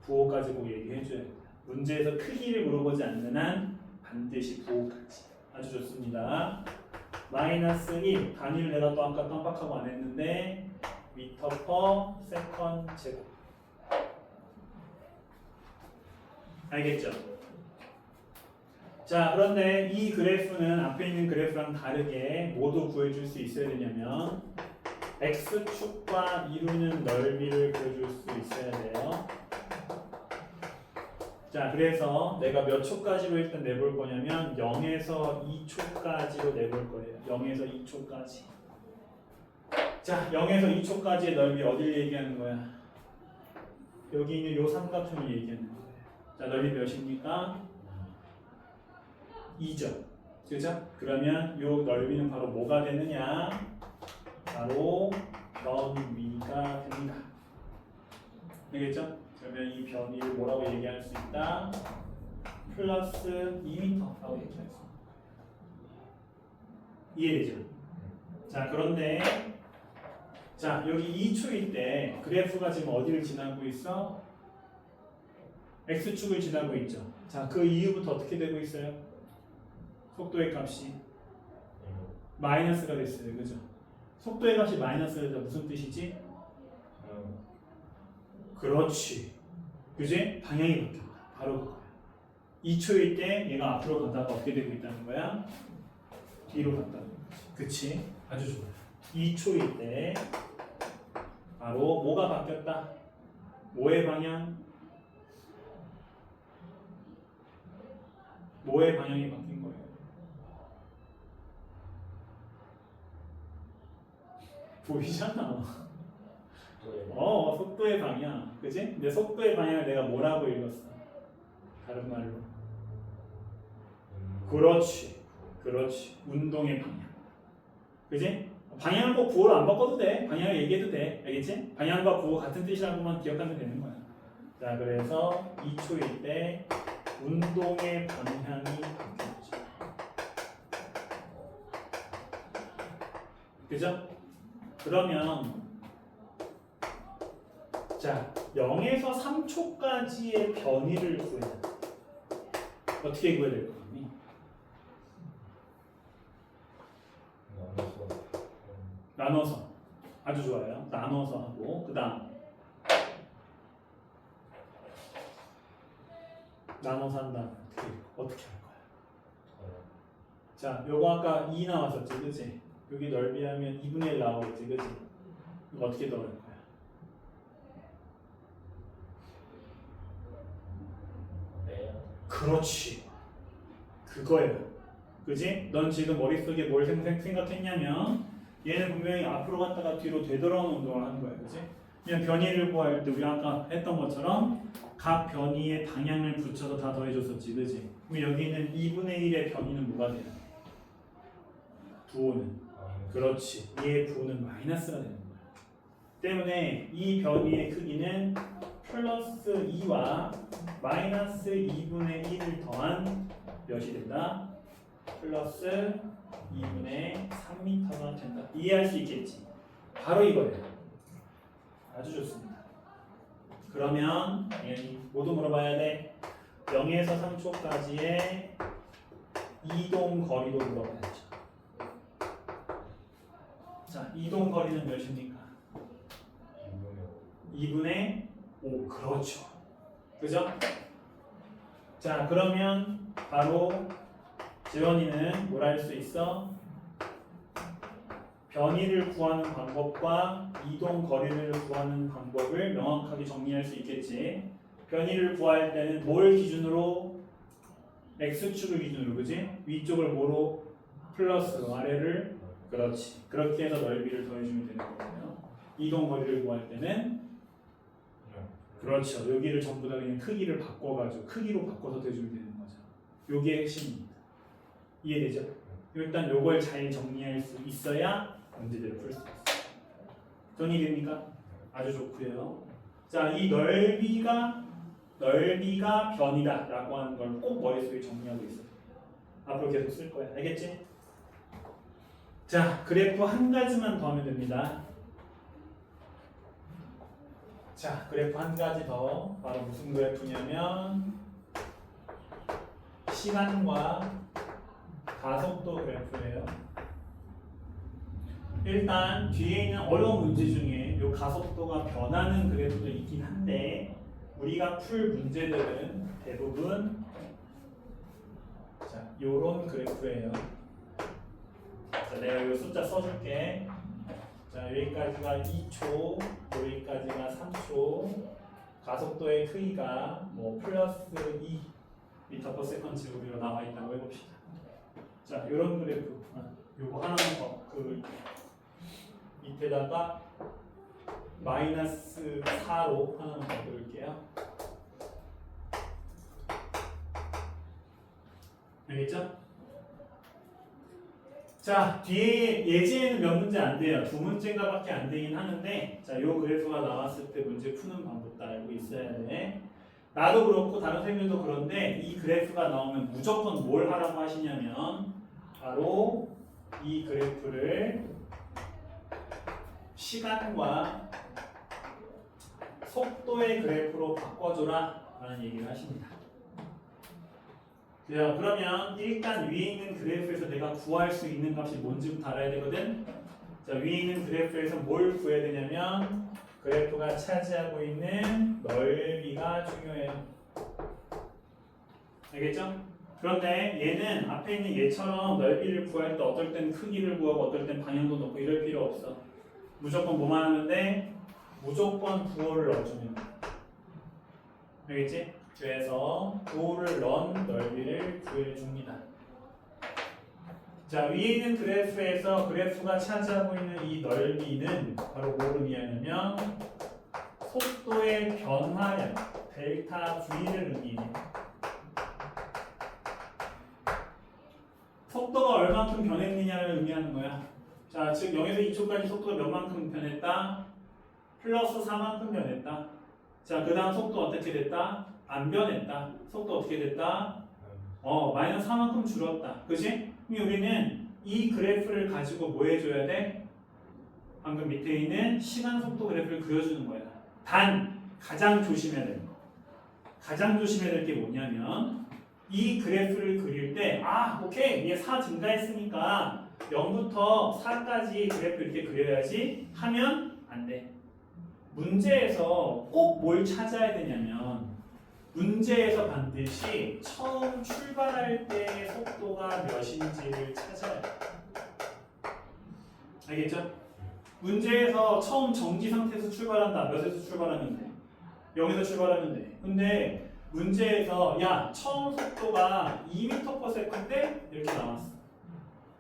부호까지 꼭 얘기해줘야 돼요. 문제에서 크기를 물어보지 않는 한 반드시 부호까지. 아주 좋습니다. 마이너스 1 단위를 내가 또 아까 깜빡하고 안 했는데 미터 퍼 세컨 제곱. 알겠죠? 자, 그런데 이 그래프는 앞에 있는 그래프랑 다르게 뭐도 구해줄 수 있어야 되냐면 x축과 이루는 넓이를 구해줄 수 있어야 돼요. 자, 그래서 내가 몇 초까지로 일단 내볼 거냐면 0에서 2초까지로 내볼 거예요. 0에서 2초까지. 자, 0에서 2초까지의 넓이 어디를 얘기하는 거야? 여기 있는 요 삼각형을 얘기하는 거예요. 자, 넓이 몇입니까? 2죠. 그죠? 그러면 요 넓이는 바로 뭐가 되느냐? 바로 변위가 됩니다. 알겠죠? 그러면 이 변위를 뭐라고 얘기할 수 있다? 플러스 2m라고 얘기할 수 있다. 이해되죠? 자, 그런데 자, 여기 2초일 때 그래프가 지금 어디를 지나고 있어? x축을 지나고 있죠. 자, 그 이후부터 어떻게 되고 있어요? 속도의 값이 마이너스가 됐어요. 그죠? 속도의 값이 마이너스가 되다 무슨 뜻이지? 그렇지. 그지? 방향이 바뀌어. 바로 그거야. 2초일 때 얘가 앞으로 가다가 어떻게 되고 있다는 거야? 뒤로 갔다는 거지. 그치? 아주 좋아요. 2초일 때 바로 뭐가 바뀌었다? 뭐의 방향? 뭐의 방향이 바뀐 거예요? 보이잖아. 속도의 방향. 그치? 근데 속도의 방향을 내가 뭐라고 읽었어? 다른 말로. 그렇지. 운동의 방향. 그치? 방향을 꼭 구호로 안 바꿔도 돼. 방향을 얘기해도 돼. 알겠지? 방향과 구호 같은 뜻이라고만 기억하면 되는 거야. 자, 그래서 2초일 때 운동의 방향이 바뀌었죠. 그죠? 그러면 자, 0에서 3초까지의 변위를 구해야 돼. 어떻게 구해야 될 것 같니? 나눠서. 아주 좋아요. 나눠서 하고 그 다음 나눠서 한다. 어떻게 할 거야? 자, 요거 아까 2 나왔었지, 그치? 여기 넓이하면 2분의 1 나오겠지, 그치? 이거 어떻게 넣을 거야? 그렇지. 그거야. 그지? 넌 지금 머릿속에 뭘 생각했냐면 얘는 분명히 앞으로 갔다가 뒤로 되돌아오는 운동을 하는 거야. 그지? 그냥 변이를 구할 때 우리 아까 했던 것처럼 각 변이의 방향을 붙여서 다 더해줬었지. 그지? 그럼 여기 있는 2분의 1의 변이는 뭐가 돼요? 부호는. 그렇지. 얘의 부호는 마이너스가 되는 거야. 때문에 이 변이의 크기는 플러스 2와 마이너스 2분의 1을 더한 몇이 된다? 플러스 2분의 3m가 된다. 이해할 수 있겠지? 바로 이거예요. 아주 좋습니다. 그러면 당연히 모두 물어봐야 돼. 0에서 3초까지의 이동 거리도 물어봐야죠. 자, 이동 거리는 몇입니까? 2분의 5. 그렇죠. 그죠? 자, 그러면 바로 재원이는 뭘 할 수 있어? 변이를 구하는 방법과 이동 거리를 구하는 방법을 명확하게 정리할 수 있겠지. 변이를 구할 때는 뭘 기준으로? x축을 기준으로, 그지? 위쪽을 뭐로? 플러스 아래를, 그렇지. 그렇게 해서 넓이를 더해주면 되는 거고요. 이동 거리를 구할 때는 그렇죠. 여기를 전부 다 그냥 크기를 바꿔가지고 크기로 바꿔서 대주면 되는 거죠. 요게 핵심입니다. 이해되죠? 일단 요걸 잘 정리할 수 있어야 문제들을 풀 수 있어요. 정리됩니까? 아주 좋고요. 자, 이 넓이가 변이다 라고 하는 걸 꼭 머릿속에 정리하고 있어요. 앞으로 계속 쓸 거야. 알겠지? 자, 그래프 한 가지만 더 하면 됩니다. 자, 그래프 한 가지 더. 바로 무슨 그래프냐면 시간과 가속도 그래프예요. 일단 뒤에 있는 어려운 문제 중에 이 가속도가 변하는 그래프도 있긴 한데 우리가 풀 문제들은 대부분 자, 요런 그래프예요. 자, 내가 이 숫자 써줄게. 자, 여기까지가 2초, 여기까지가 3초. 가속도의 크기가 뭐 플러스 2m/s 우리로 나와 있다고 해봅시다. 자, 이런 그래프. 요거 하나만 더. 그 밑에다가 마이너스 4로 하나만 더 그릴게요. 알겠죠? 자, 뒤에 예제에는 몇 문제 안 돼요. 2문제인가밖에 안 되긴 하는데, 자, 요 그래프가 나왔을 때 문제 푸는 방법도 알고 있어야 돼. 나도 그렇고 다른 선생님도 그런데 이 그래프가 나오면 무조건 뭘 하라고 하시냐면 바로 이 그래프를 시간과 속도의 그래프로 바꿔줘라 라는 얘기를 하십니다. 자, 그러면 일단 위에 있는 그래프에서 내가 구할 수 있는 값이 뭔지부터 알아야 되거든. 자, 위에 있는 그래프에서 뭘 구해야 되냐면 그래프가 차지하고 있는 넓이가 중요해요. 알겠죠? 그런데 얘는 앞에 있는 얘처럼 넓이를 구할 때 어떨 땐 크기를 구하고 어떨 땐 방향도 넣고 이럴 필요 없어. 무조건 뭐만 하면 돼? 무조건 부호를 넣어주면 돼. 알겠지? 그래서 부호를 넣은 넓이를 구해줍니다. 자, 위에 있는 그래프에서 그래프가 차지하고 있는 이 넓이는 바로 뭐를 의미하냐면 속도의 변화량 델타 V를 의미해요. 속도가 얼만큼 변했느냐를 의미하는 거야. 자, 즉 0에서 2초까지 속도가 몇 만큼 변했다? 플러스 4만큼 변했다. 자, 그 다음 속도 어떻게 됐다? 안 변했다. 속도 어떻게 됐다? 마이너스 4만큼 줄었다. 그치? 그럼 우리는 이 그래프를 가지고 뭐 해줘야 돼? 방금 밑에 있는 시간 속도 그래프를 그려주는 거야. 단 가장 조심해야 되는 거. 가장 조심해야 될 게 뭐냐면 이 그래프를 그릴 때 오케이 얘 4 증가했으니까 0부터 4까지 그래프 이렇게 그려야지 하면 안 돼. 문제에서 꼭 뭘 찾아야 되냐면 문제에서 반드시 처음 출발할 때의 속도가 몇인지를 찾아야 돼. 알겠죠? 문제에서 처음 정지 상태에서 출발한다. 몇에서 출발하면 돼? 0에서 출발하면 돼. 근데 문제에서 야 처음 속도가 2m/s인데 이렇게 나왔어.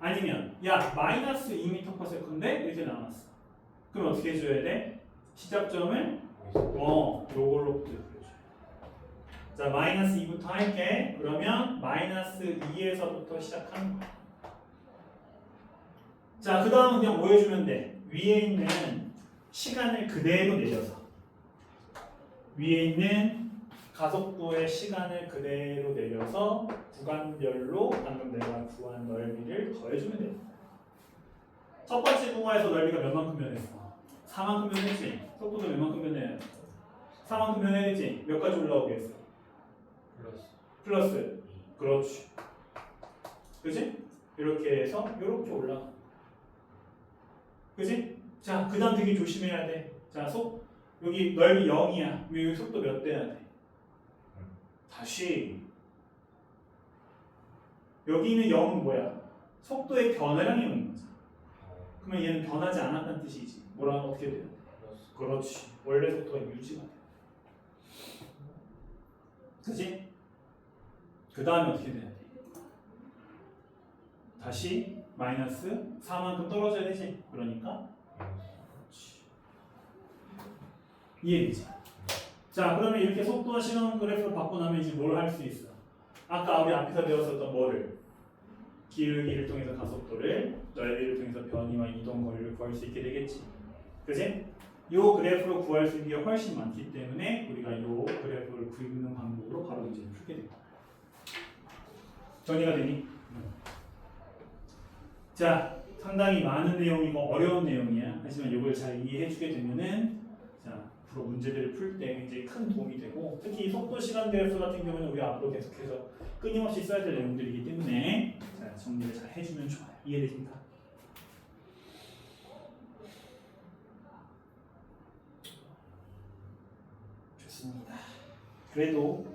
아니면 야 마이너스 2m/s인데 이렇게 나왔어. 그럼 어떻게 해줘야 돼? 시작점을 요걸로부터 그려줘. 자, 마이너스 2부터 할게. 그러면 마이너스 2에서부터 시작하는 거야. 자, 그 다음은 그냥 뭐 해주면 돼? 위에 있는 시간을 그대로 내려서 위에 있는 가속도의 시간을 그대로 내려서 구간별로 방금 내가 구한 넓이를 더해주면 됩니다. 첫 번째 구간에서 넓이가 몇만큼 변했어? 4만큼 변했지? 속도도 몇만큼 변해? 4만큼 변했지? 몇 가지 올라오겠어? 플러스 플러스 2. 그렇지. 그지? 이렇게 해서 이렇게 올라가. 그지? 자, 그 다음 되게 조심해야 돼. 자, 여기 넓이 0이야. 여기 속도 몇 돼야 돼? 다시. 여기 있는 0은 뭐야? 속도의 변화량이 0인 거지. 그러면 얘는 변하지 않았다는 뜻이지. 뭐라면 어떻게 돼요? 플러스 그렇지. 원래 속도가 유지가 돼. 그지? 그 다음에 어떻게 돼야 돼? 다시 마이너스 4만큼 떨어져야 되지. 그러니까 그렇지. 이해되지? 자, 그러면 이렇게 속도와 시간 그래프를 바꿔 나면 이제 뭘 할 수 있어? 아까 우리 앞에서 배웠었던 뭐를? 기울기를 통해서 가속도를, 넓이를 통해서 변이와 이동 거리를 구할 수 있게 되겠지. 그지? 요 그래프로 구할 수 있는 게 훨씬 많기 때문에 우리가 요 그래프를 그리는 방법으로 바로 문제를 풀게 됩니다. 정리가 되니? 자, 상당히 많은 내용이고 어려운 내용이야. 하지만 이걸 잘 이해해주게 되면은 자, 앞으로 문제들을 풀 때 굉장히 큰 도움이 되고 특히 속도 시간 그래프 같은 경우는 우리 앞으로 계속해서 끊임없이 써야 될 내용들이기 때문에 자, 정리를 잘 해주면 좋아요. 이해되십니까? 좋습니다. 그래도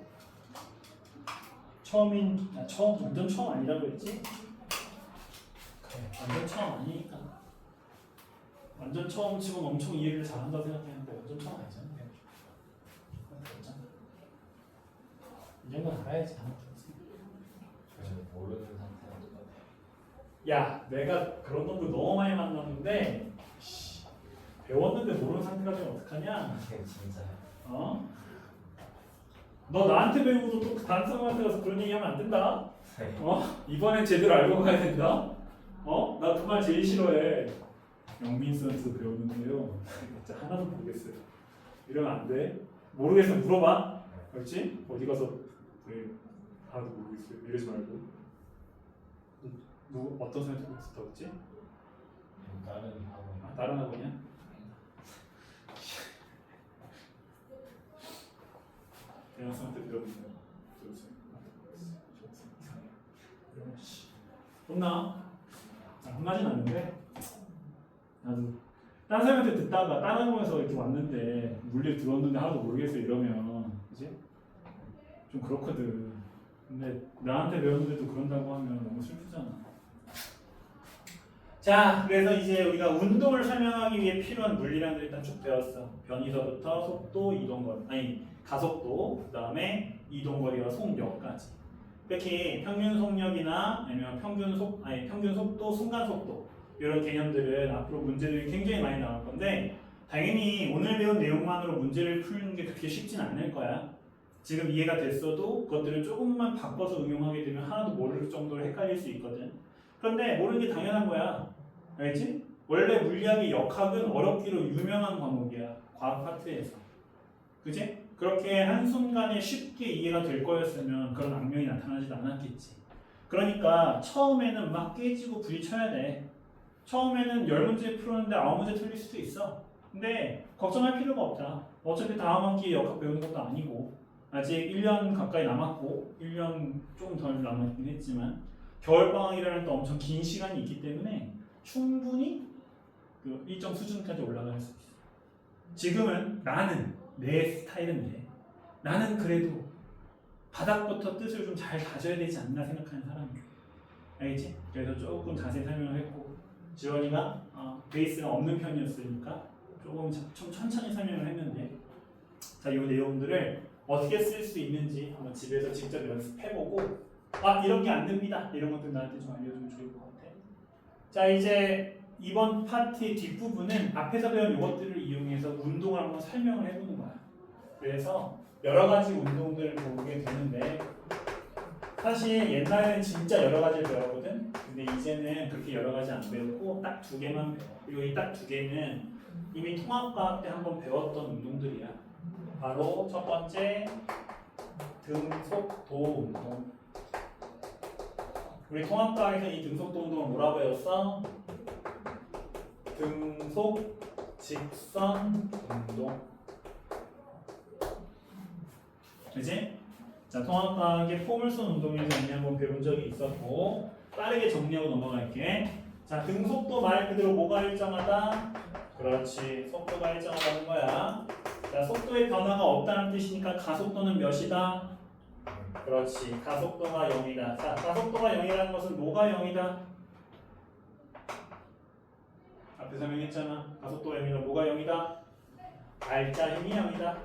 완전 처음 아니라고 했지? 그래, 완전 처음 아니니까. 완전 처음 치고 엄청 이해를 잘한다고 생각했는데 완전 처음 아니잖아. 그렇잖아. 이 정도는 알아야지. 저는 모르는 상태라서 야, 내가 그런 놈들 너무 많이 만났는데 배웠는데 모르는 상태가 되면 어떡하냐? 진짜요? 어? 너 나한테 배우고도 또 다른 사람한테 가서 그런 얘기하면 안 된다. 어? 이번엔 제대로 알고 가야 된다. 어? 나 그 말 제일 싫어해. 영민 선수 배우는데요. 진짜 하나도 모르겠어요. 이러면 안 돼. 모르겠으면 물어봐. 그렇지? 어디 가서 하나도 모르겠어요. 이러지 말고. 누구 어떤 선수 있었다고 했지? 다른 학원 아, 다른 학원이야? 대학생한테 들어보세요. 혼나? 혼나진 않는데 나도 딴 사람한테 듣다가 다른 학원에서 이렇게 왔는데 물리를 들었는데 하나도 모르겠어 이러면 그지? 좀 그렇거든. 근데 나한테 배웠는데도 그런다고 하면 너무 슬프잖아. 자, 그래서 이제 우리가 운동을 설명하기 위해 필요한 물리량들 일단 쭉 배웠어. 변이서부터 속도, 이동거리, 아니 가속도, 그 다음에 이동거리와 속력까지. 특히 평균 속력이나 아니면 평균 속도, 순간 속도 이런 개념들은 앞으로 문제들이 굉장히 많이 나올 건데 당연히 오늘 배운 내용만으로 문제를 푸는 게 그렇게 쉽진 않을 거야. 지금 이해가 됐어도 그것들을 조금만 바꿔서 응용하게 되면 하나도 모를 정도로 헷갈릴 수 있거든. 그런데 모르는 게 당연한 거야. 알겠지? 원래 물리학의 역학은 어렵기로 유명한 과목이야. 과학 파트에서. 그치? 그렇게 한순간에 쉽게 이해가 될 거였으면 그런 악명이 나타나지도 않았겠지. 그러니까 처음에는 막 깨지고 부딪혀야 돼. 처음에는 10문제 풀었는데 9문제 틀릴 수도 있어. 근데 걱정할 필요가 없다. 어차피 다음 학기에 역학 배우는 것도 아니고 아직 1년 가까이 남았고 1년 조금 덜 남았긴 했지만 겨울방학이라는 또 엄청 긴 시간이 있기 때문에 충분히 그 일정 수준까지 올라갈 수 있어. 지금은 내 스타일은 이래. 나는 그래도 바닥부터 뜻을 좀 잘 다져야 되지 않나 생각하는 사람이야. 알겠지? 그래서 조금 자세히 설명을 했고 지원이가 베이스가 없는 편이었으니까 조금 좀 천천히 설명을 했는데 자, 이 내용들을 어떻게 쓸 수 있는지 한번 집에서 직접 연습해보고 이런 게 안 됩니다. 이런 것들 나한테 좀 알려주면 좋을 것 같아. 자, 이제 이번 파트의 뒷부분은 앞에서 배운 이것들을 이용해서 운동을 한번 설명을 해보는 거야. 그래서 여러 가지 운동들을 보게 되는데 사실 옛날에는 진짜 여러 가지를 배웠거든. 근데 이제는 그렇게 여러 가지 안 배우고 딱 2개만 배워. 그리고 이 딱 2개는 이미 통합과학 때 한번 배웠던 운동들이야. 바로 첫 번째 등속도 운동. 우리 통합과에서 이 등속도 운동을 뭐라고 배웠어? 등속 직선 운동. 그지? 자, 통합과학의 포물선 운동에 대해 한번 배운 적이 있었고 빠르게 정리하고 넘어갈게. 자, 등속도 말 그대로 뭐가 일정하다? 그렇지, 속도가 일정하다는 거야. 자, 속도의 변화가 없다는 뜻이니까 가속도는 몇이다? 그렇지, 가속도가 0이다. 자, 가속도가 0이라는 것은 뭐가 0이다? 앞에 설명했잖아. 가속도가 0이다. 뭐가 0이다? R자 힘이 0이다.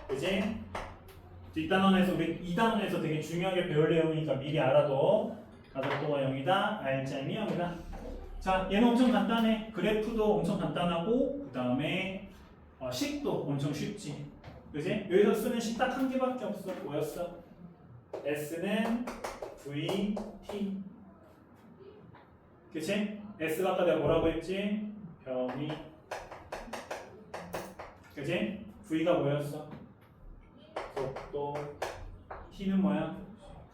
그지? 뒷단원에서 우리 2단원에서 되게 중요하게 배울 내용이니까 미리 알아도 가속도가 0이다. R자 힘이 0이다. 자, 얘는 엄청 간단해. 그래프도 엄청 간단하고 그 다음에 식도 엄청 쉽지. 그지? 여기서 쓰는 식 딱 한 개밖에 없어. 뭐였어? S는 VT. 그치? S가 아까 내가 뭐라고 했지? 변이. 그치? V가 뭐였어? 속도. T는 뭐야?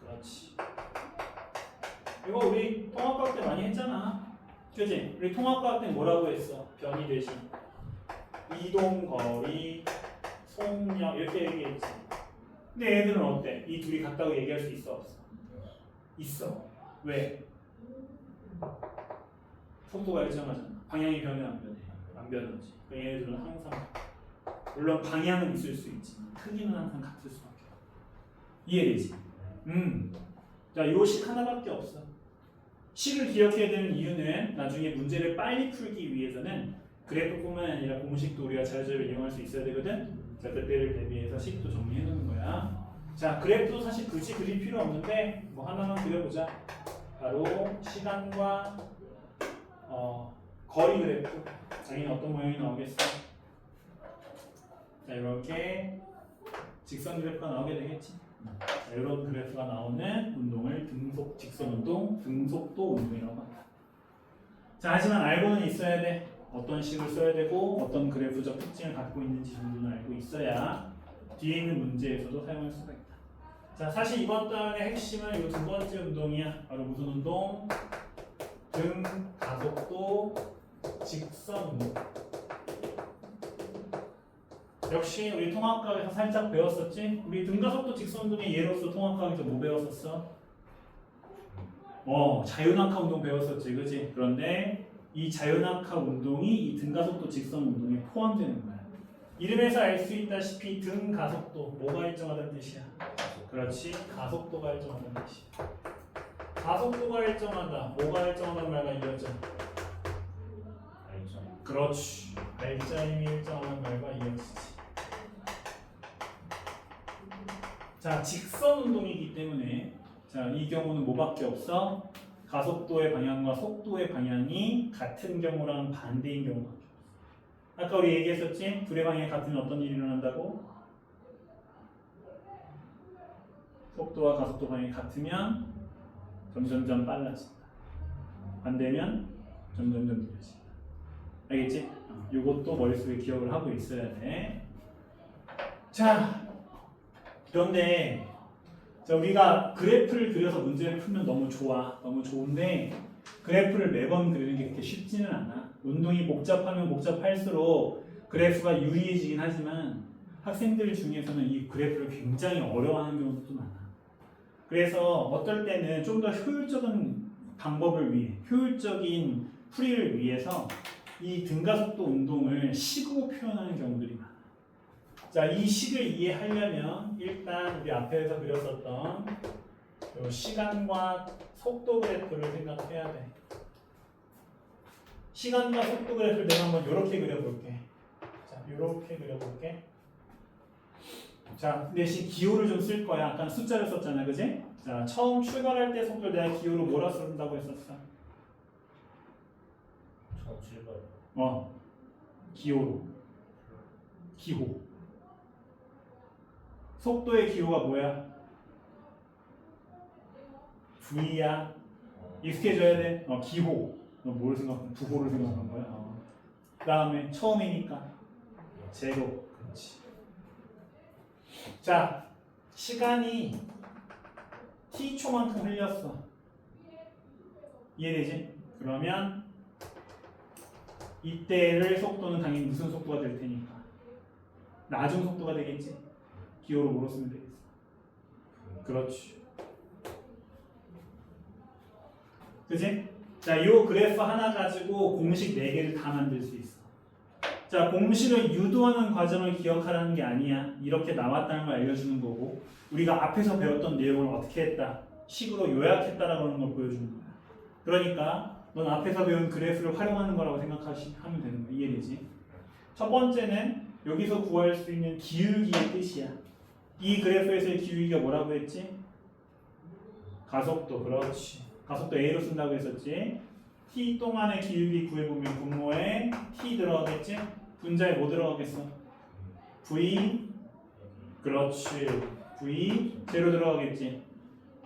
그렇지. 이거 우리 통합과학 때 많이 했잖아. 그치? 우리 통합과학 때 뭐라고 했어? 변이 대신 이동거리, 속력 이렇게 얘기했지. 근데 애들은 어때? 이 둘이 같다고 얘기할 수 있어 없어? 있어. 왜? 속도가 일정하잖아. 방향이 변해 안 변해? 안 변하지. 그러니까 얘네들은 항상 물론 방향은 있을 수 있지만 크기는 항상 같을 수밖에 없어. 이해되지? 자, 요 식 하나밖에 없어. 식을 기억해야 되는 이유는 나중에 문제를 빨리 풀기 위해서는 그래프뿐만 아니라 공식도 우리가 자유자재로 이용할 수 있어야 되거든. 자, 그때를 대비해서 식도 정리해 놓는 거야. 자, 그래프도 사실 굳이 그릴 필요 없는데 뭐 하나만 그려보자. 바로 시간과 거리 그래프. 당연히 어떤 모양이 나오겠어? 자, 이렇게 직선 그래프가 나오게 되겠지. 자, 이런 그래프가 나오는 운동을 등속 직선 운동, 등속도 운동이라고 한다. 자, 하지만 알고는 있어야 돼. 어떤 식을 써야 되고 어떤 그래프적 특징을 갖고 있는지 정도는 알고 있어야 뒤에 있는 문제에서도 사용할 수가 있다. 자, 사실 이번 단의 핵심은 이 두 번째 운동이야. 바로 무슨 운동? 등 가속도 직선 운동. 역시 우리 통합과학에서 살짝 배웠었지? 우리 등가속도 직선 운동의 예로서 통합과학에서 뭐 배웠었어? 자유낙하 운동 배웠었지, 그지? 그런데 이 자유낙하 운동이 이 등가속도 직선 운동에 포함되는 거야. 이름에서 알 수 있다시피 등가속도 뭐가 일정하다는 뜻이야? 그렇지, 가속도가 일정하다는 뜻이야. 가속도가 일정하다. 뭐가 일정하다는 말과 이어져? 그렇지, R자임이 일정하다는 말과 이어지지. 자, 직선 운동이기 때문에 자, 이 경우는 뭐밖에 없어? 가속도의 방향과 속도의 방향이 같은 경우랑 반대인 경우밖에 없어. 아까 우리 얘기했었지? 둘의 방향이 같으면 어떤 일이 일어난다고? 속도와 가속도 방향이 같으면 점점점 빨라진다. 반대면 점점점 느려진다. 알겠지? 이것도 머릿속에 기억을 하고 있어야 돼. 자, 그런데 자, 우리가 그래프를 그려서 문제를 풀면 너무 좋아. 너무 좋은데 그래프를 매번 그리는 게 그렇게 쉽지는 않아. 운동이 복잡하면 복잡할수록 그래프가 유리해지긴 하지만 학생들 중에서는 이 그래프를 굉장히 어려워하는 경우도 많아. 그래서 어떨 때는 좀 더 효율적인 방법을 위해, 효율적인 풀이를 위해서 이 등가속도 운동을 식으로 표현하는 경우들이 많아. 자, 이 식을 이해하려면 일단 우리 앞에서 그렸었던 요 시간과 속도 그래프를 생각해야 돼. 시간과 속도 그래프를 내가 한번 이렇게 그려볼게. 자, 이렇게 그려볼게. 자, 대신 기호를 좀 쓸 거야. 아까 숫자를 썼잖아, 그지? 자, 처음 출발할 때 속도를 내가 기호로 뭐라 쓴다고 했었어? 처음 출발. 기호로. 기호. 속도의 기호가 뭐야? V야. 익숙해져야 돼. 기호. 너 뭘 생각해? 부호를 생각한 거야. 그 다음에 처음이니까 제로. 그렇지. 자, 시간이 t초만큼 흘렸어. 이해되지? 그러면 이때를 속도는 당연히 무슨 속도가 될 테니까 나중 속도가 되겠지. 기호로 뭐로 쓰면 되겠어? 그렇지. 그지? 자, 요 그래프 하나 가지고 공식 4개를 다 만들 수 있어. 자, 공식을 유도하는 과정을 기억하라는 게 아니야. 이렇게 나왔다는 걸 알려주는 거고, 우리가 앞에서 배웠던 내용을 어떻게 했다, 식으로 요약했다라고 하는 걸 보여주는 거야. 그러니까 넌 앞에서 배운 그래프를 활용하는 거라고 생각하면 되는 거야. 이해되지? 첫 번째는 여기서 구할 수 있는 기울기의 뜻이야. 이 그래프에서의 기울기가 뭐라고 했지? 가속도. 그렇지. 가속도 A로 쓴다고 했었지. t 동안의 기울기 구해보면 분모에 t 들어가겠지? 분자에 뭐 들어가겠어? v. 그렇지. v 제로 들어가겠지.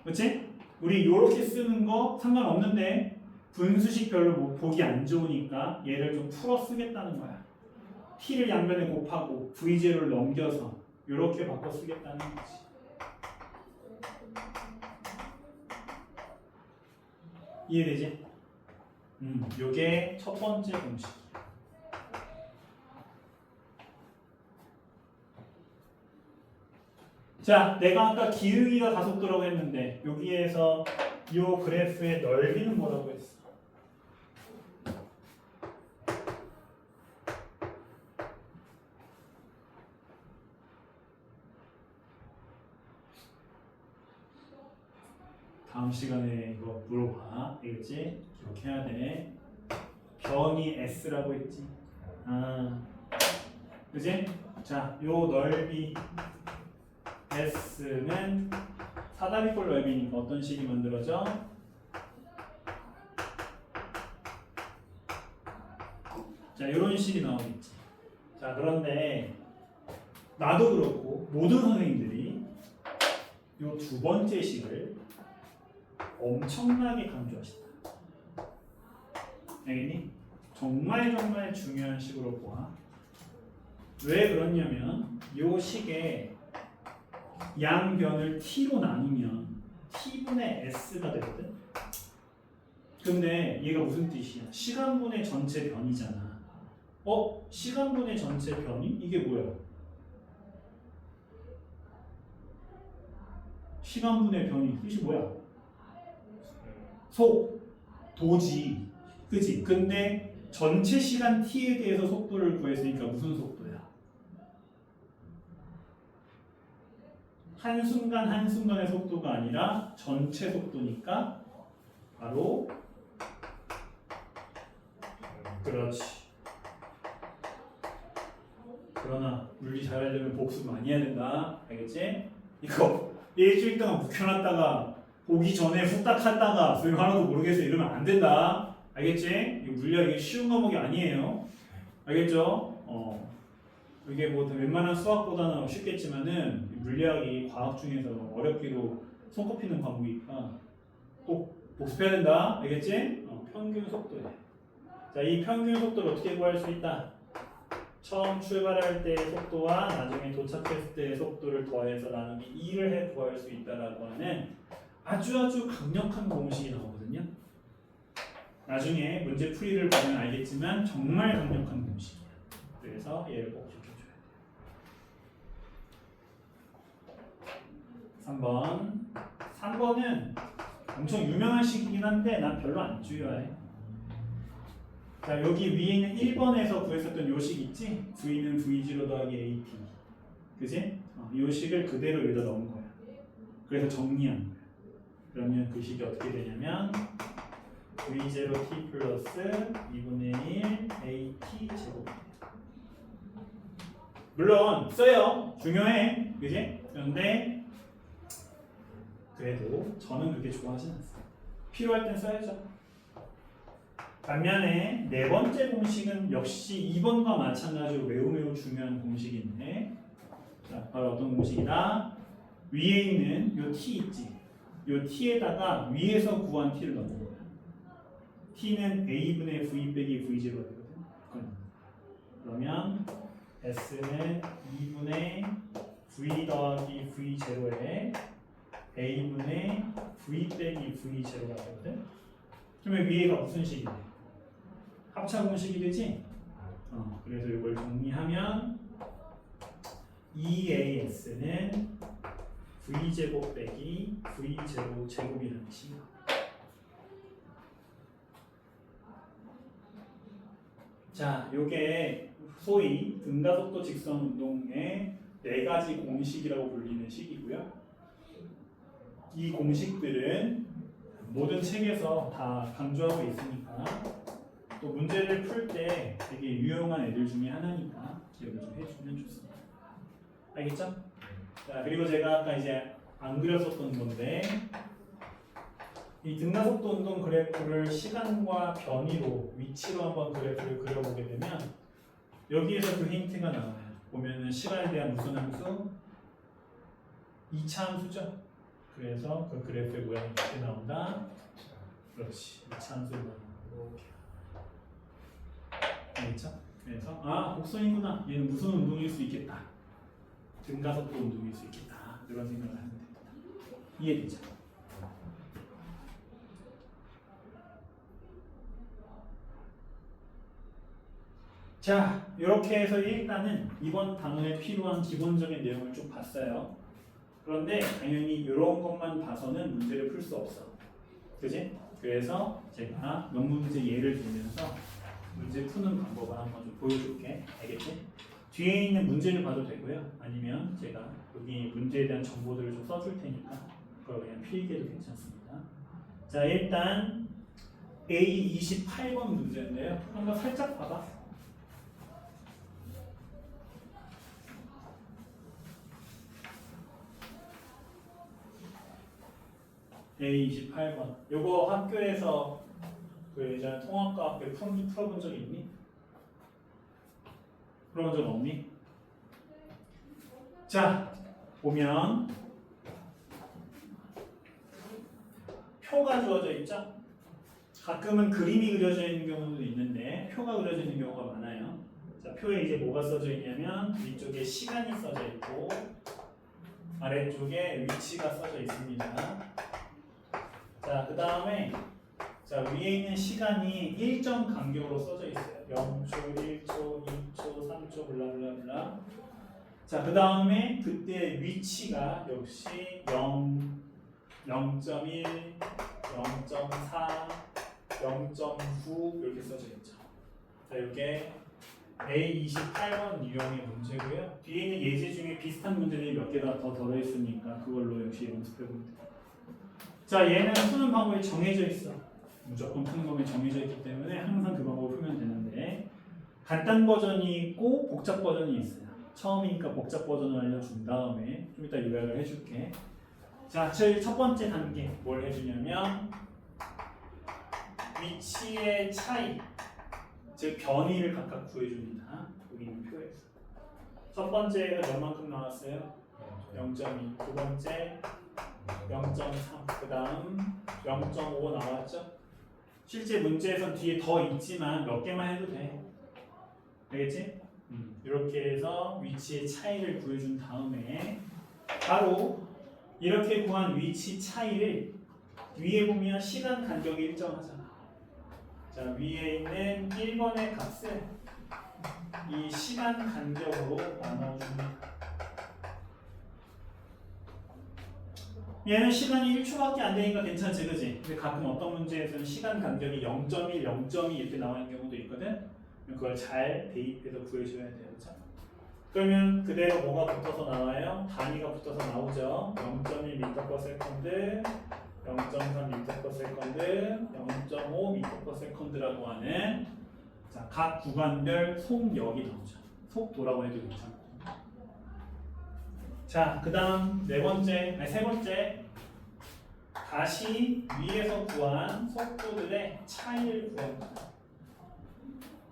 그렇지? 우리 요렇게 쓰는 거 상관없는데 분수식 별로 뭐 보기 안 좋으니까 얘를 좀 풀어 쓰겠다는 거야. t를 양변에 곱하고 v0를 넘겨서 요렇게 바꿔 쓰겠다는 거지. 이해되지? 요게 첫 번째 공식. 자, 내가 아까 기울기가 가속도라고 했는데 여기에서 요 그래프의 넓이는 뭐라고 했어? 다음 시간에 이거 물어봐. 알겠지? 기억해야 돼. 변이 S라고 했지. 그지? 자, 요 넓이 S는 사다리꼴 넓이니까 어떤 식이 만들어져? 자, 이런 식이 나오겠지. 자, 그런데 나도 그렇고 모든 선생님들이 요 두 번째 식을 엄청나게 강조하신다. 알겠니? 정말 중요한 식으로 보아. 왜 그러냐면 요 식에 양변을 t로 나누면 t분의 s가 되거든. 근데 얘가 무슨 뜻이야? 시간분의 전체 변이잖아. 시간분의 전체 변이? 이게 뭐야? 시간분의 변이 뜻이 뭐야? 속도지. 그치? 근데 전체 시간 t에 대해서 속도를 구했으니까 무슨 속도야? 한순간 한순간의 속도가 아니라 전체 속도니까 바로 그렇지. 그러나 물리 잘하려면 복습 많이 해야 된다. 알겠지? 이거 일주일 동안 묵혀놨다가 오기 전에 후딱 했다가 선생님 하나도 모르겠어 이러면 안 된다. 알겠지? 이 물리학이 쉬운 과목이 아니에요. 알겠죠? 이게 뭐 웬만한 수학보다는 쉽겠지만은 물리학이 과학 중에서 어렵기로 손꼽히는 과목이니까 꼭 복습해야 된다. 알겠지? 평균 속도야. 자, 이 평균 속도를 어떻게 구할 수 있다? 처음 출발할 때의 속도와 나중에 도착했을 때의 속도를 더해서 나누기 2를 해 구할 수 있다라고 하는 아주 강력한 공식이 나오거든요. 나중에 문제 풀이를 보면 알겠지만 정말 강력한 공식이야. 그래서 얘를 꼭 기억해줘야 돼요. 3번은 엄청 유명한 식이긴 한데 난 별로 안 중요해. 자, 여기 위에 있는 1번에서 구했었던 요 식 있지? V는 V0 더하기 AT. 그지? 요 식을 그대로 여기다 넣은 거야. 그래서 정리한 거야. 그러면 그 식이 어떻게 되냐면 V0T 플러스 2분의 1 AT 제곱. 물론 써요. 중요해. 그지? 그런데 그래도 저는 그렇게 좋아하진 않습니다. 필요할 땐 써야죠. 반면에 네 번째 공식은 역시 2번과 마찬가지로 매우 중요한 공식인데, 자, 바로 어떤 공식이다? 위에 있는 요 t 있지? 요 t에다가 위에서 구한 t를 넣는 거야. t는 a분의 v 빼기 v0가 되거든. 그러면 s는 2분의 v 더하기 v0에 a분의 v 빼기 v0가 되거든. 그러면 위에가 무슨 식이네? 합차 공식이 되지? 그래서 이걸 정리하면 2ax는 v제곱 빼기 v0 제곱이라는 식이야. 자, 요게 소위 등가속도 직선 운동의 4가지 공식이라고 불리는 식이고요. 이 공식들은 모든 책에서 다 강조하고 있으니까 또 문제를 풀 때 되게 유용한 애들 중에 하나니까 기억을 좀 해주면 좋습니다. 알겠죠? 자, 그리고 제가 아까 이제 안 그렸었던 건데 이 등가속도 운동 그래프를 시간과 변이로 위치로 한번 그래프를 그려보게 되면 여기에서 그 힌트가 나와요. 보면은 시간에 대한 무슨 함수? 2차 함수죠. 그래서 그 그래프의 모양이 이렇게 나온다. 그렇지. 2차 함수를 이렇게. 알겠죠? 그래서 곡선이구나. 얘는 무슨 운동일 수 있겠다. 등가속도 운동일 수 있겠다. 이런 생각을 하면 됩니다. 이해되죠? 자, 이렇게 해서 일단은 이번 단원에 필요한 기본적인 내용을 쭉 봤어요. 그런데 당연히 이런 것만 봐서는 문제를 풀 수 없어. 그지? 그래서 제가 몇 문제 예를 들면서 문제 푸는 방법을 한번 좀 보여줄게. 알겠지? 뒤에 있는 문제를 봐도 되고요. 아니면 제가 여기 문제에 대한 정보들을 좀 써줄 테니까 그걸 그냥 필기해도 괜찮습니다. 자, 일단 A28번 문제인데요. 한번 살짝 봐봐. A28번. 요거 학교에서 그 예전에 통합과 학교 풀어본 적 있니? 풀어본 적 없니? 자, 보면 표가 주어져 있죠? 가끔은 그림이 그려져 있는 경우도 있는데 표가 그려져 있는 경우가 많아요. 자, 표에 이제 뭐가 써져 있냐면 위쪽에 시간이 써져 있고 아래쪽에 위치가 써져 있습니다. 자, 그 다음에 자, 위에 있는 시간이 일정 간격으로 써져 있어요. 0초, 1초, 2초, 3초, 블라블라블라. 자, 그 다음에 그때 위치가 역시 0, 0.1, 0.4, 0.9 이렇게 써져 있죠. 자, 이게 A28번 유형의 문제고요. 뒤에 있는 예제 중에 비슷한 문제들이 몇 개가 더 들어있으니까 그걸로 역시 연습해보면 돼요. 자, 얘는 푸는 방법이 정해져 있어. 무조건 푸는 방법이 정해져 있기 때문에 항상 그 방법을 풀면 되는데 간단 버전이 있고 복잡 버전이 있어요. 처음이니까 복잡 버전을 알려준 다음에 좀 이따 요약을 해줄게. 자, 저희 첫 번째 단계 뭘 해주냐면 위치의 차이, 즉 변이를 각각 구해줍니다. 여기 있는 표에서 첫 번째가 몇만큼 나왔어요? 0.2. 두 번째 0.3, 그 다음 0.5 나왔죠? 실제 문제에선 뒤에 더 있지만 몇 개만 해도 돼. 알겠지? 이렇게 해서 위치의 차이를 구해준 다음에 바로 이렇게 구한 위치 차이를 위에 보면 시간 간격이 일정하잖아. 자, 위에 있는 1번의 값을 이 시간 간격으로 나눠줍니다. 얘는 시간이 1초밖에 안 되니까 괜찮지, 그지? 근데 가끔 어떤 문제에서는 시간 간격이 0.1, 0.2 이렇게 나오는 경우도 있거든? 그걸 잘 대입해서 구해줘야 돼요, 그죠? 그러면 그대로 뭐가 붙어서 나와요? 단위가 붙어서 나오죠? 0.1m/s, 0.3m/s, 0.5m/s라고 하는 자, 각 구간별 속력이 나오죠. 속도라고 해도 괜찮고. 자, 그 다음 세 번째 다시 위에서 구한 속도들의 차이를 구합니다.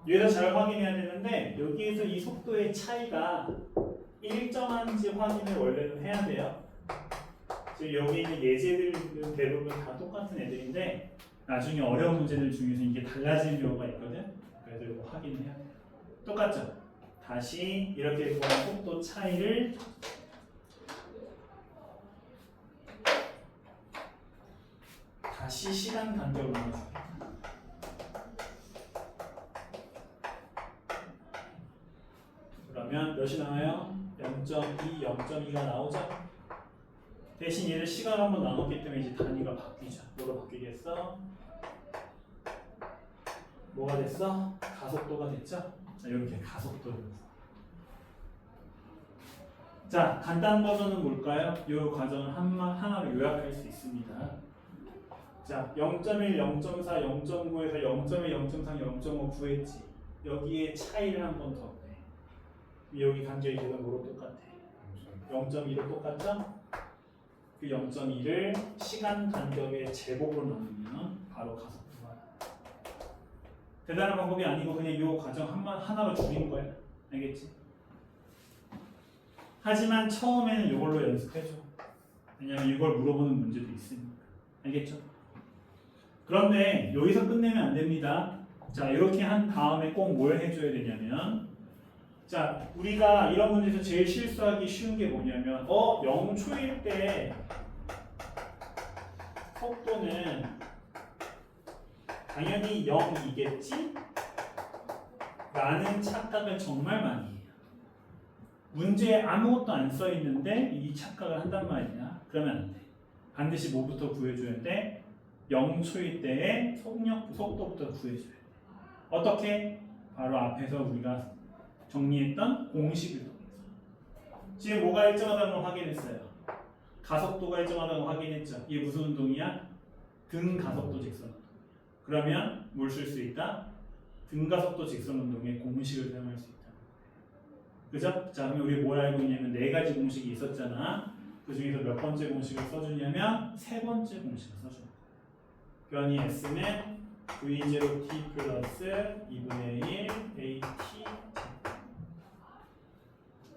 여기서 잘 확인해야 되는데 여기에서 이 속도의 차이가 일정한지 확인을 원래는 해야 돼요. 지금 여기 있는 예제들은 대부분 다 똑같은 애들인데 나중에 어려운 문제들 중에서 이게 달라지는 경우가 있거든. 그래서 이거 확인해야 돼요. 똑같죠? 다시 이렇게 구한 속도 차이를 다시 시간 간격을 넣어줄게. 그러면 몇이 나와요? 0.2, 0.2가 나오죠? 대신 얘를 시간을 한번 나눴기 때문에 이제 단위가 바뀌죠. 뭐로 바뀌겠어? 뭐가 됐어? 가속도가 됐죠? 자, 이렇게 가속도를. 자, 간단 버전은 뭘까요? 이 과정을 하나로 요약할 수 있습니다. 자, 0.1, 0.4, 0.9에서 0.1, 0.3, 0.5 구했지. 여기에 차이를 한 번 더 내. 여기 간격이 지금 뭐로 똑같아? 0.2로 똑같죠? 그 0.2를 시간 간격의 제곱으로 나누면 바로 가속도가 나와. 대단한 방법이 아니고 그냥 이 과정 하나로 줄인 거야. 알겠지? 하지만 처음에는 이걸로 연습해줘. 왜냐면 이걸 물어보는 문제도 있으니까. 알겠죠? 그런데 여기서 끝내면 안 됩니다. 자, 이렇게 한 다음에 꼭 뭘 해줘야 되냐면, 자, 우리가 이런 문제에서 제일 실수하기 쉬운 게 뭐냐면, 0초일 때 속도는 당연히 0이겠지? 라는 착각을 정말 많이 해요. 문제에 아무것도 안 써 있는데 이 착각을 한단 말이야. 그러면 안 돼. 반드시 뭐부터 구해줘야 돼? 0초일 때의 속도부터 구해줘야 돼. 어떻게? 바로 앞에서 우리가 정리했던 공식을 통해서. 지금 뭐가 일정하다는 걸 확인했어요. 가속도가 일정하다는 걸 확인했죠. 이게 무슨 운동이야? 등가속도 직선 운동. 그러면 뭘 쓸 수 있다? 등가속도 직선 운동의 공식을 사용할 수 있다. 그죠? 자, 그럼 우리 뭘 알고 있냐면 네 가지 공식이 있었잖아. 그 중에서 몇 번째 공식을 써주냐면 세 번째 공식을 써주는 거야. 변이 S는 V0t 플러스 2분의 1 AT.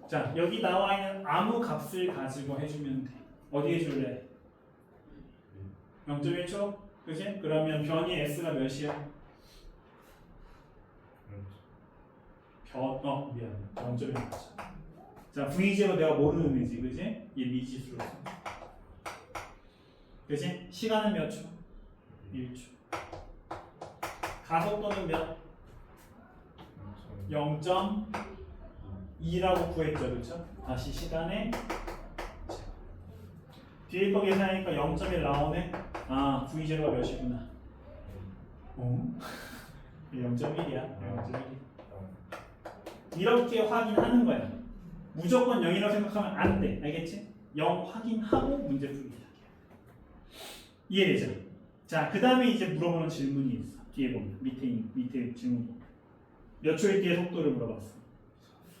자, 여기 나와 있는 아무 값을 가지고 해주면 돼. 어디에 줄래? 0.1초? 그지? 그러면 변이 S가 몇이야? 미안. 0.1초. 자, V0 내가 모르는 의지, 그지? 얘 미지수로 써. 그지? 시간은 몇 초? 1초. 가속도는 몇? 0.2라고 구했죠, 그렇죠? 다시 시간에 뒤에 거 계산하니까 0.1 나오네. 아, V0가 몇이구나. 0.1이야. 0.1. 이렇게 확인하는 거야. 무조건 0이라고 생각하면 안 돼. 알겠지? 0 확인하고 문제 풀기 시작해. 이해되죠? 자, 그 다음에 이제 물어보는 질문이 있어. 뒤에 보면 밑에 질문이. 몇 초일 때의 속도를 물어봤어.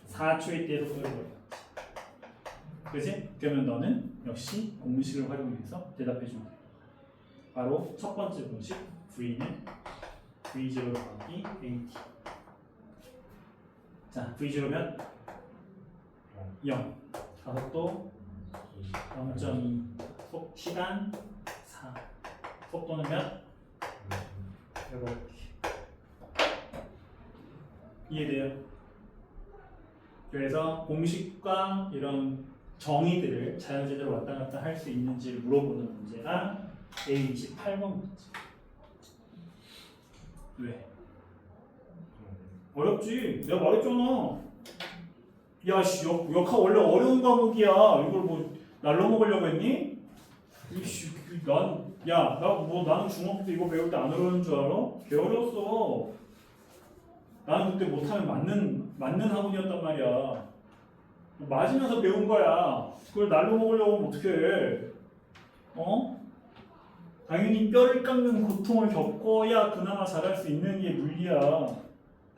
4초일 때의 속도를 물어봤지. 그치? 그러면 너는 역시 공식을 활용해서 대답해 주면 돼. 바로 첫 번째 공식 V는 V0 더하기 AT. 자, V0면 0, 가속도 0.2, 시간 4, 속도는 몇? 이렇게. 이해돼요? 그래서 공식과 이런 정의들을 자연제대로 왔다 갔다 할 수 있는지를 물어보는 문제가 A28번 문제. 왜? 어렵지. 내가 말했잖아. 야, 씨, 역학 원래 어려운 과목이야. 이걸 뭐 날로 먹으려고 했니? 이씨, 나는 중학교 때 이거 배울 때 안 어려운 줄 알아? 개 어려웠어. 나는 그때 못하면 맞는 학원이었단 말이야. 맞으면서 배운 거야. 그걸 날로 먹으려고 하면 어떡해. 당연히 뼈를 깎는 고통을 겪어야 그나마 잘할 수 있는 게 물리야.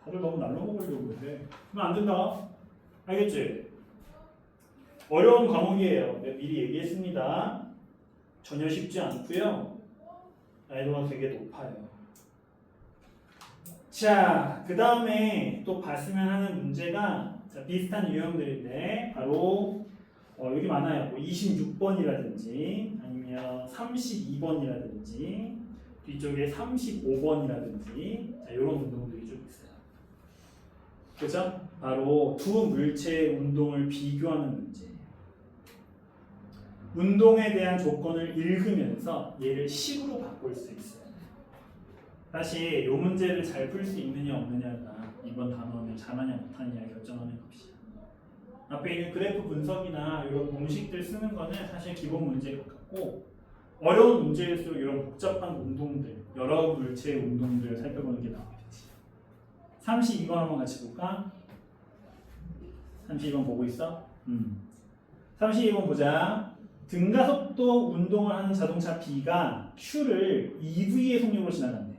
다들 너무 날로 먹으려고 해. 그러면 안 된다. 알겠지? 어려운 과목이에요. 내가 미리 얘기했습니다. 전혀 쉽지 않고요. 난이도가 되게 높아요. 자, 그 다음에 또 봤으면 하는 문제가 비슷한 유형들인데 바로 여기 많아요. 뭐 26번이라든지 아니면 32번이라든지 뒤쪽에 35번이라든지 자, 이런 운동들이 좀 있어요. 그죠? 바로 두 물체의 운동을 비교하는 문제. 운동에 대한 조건을 읽으면서 얘를 식으로 바꿀 수 있어요. 사실 이 문제를 잘 풀 수 있느냐 없느냐가 이번 단원을 잘하냐 못하느냐 결정하는 것이야. 앞에 있는 그래프 분석이나 이런 공식들 쓰는 거는 사실 기본 문제에 가깝고 어려운 문제일수록 이런 복잡한 운동들, 여러 물체의 운동들을 살펴보는 게 나오겠지. 32번 한번 같이 볼까? 32번 보고 있어? 32번 보자. 등가속도 운동을 하는 자동차 B가 Q를 EV의 속력으로 지나간대.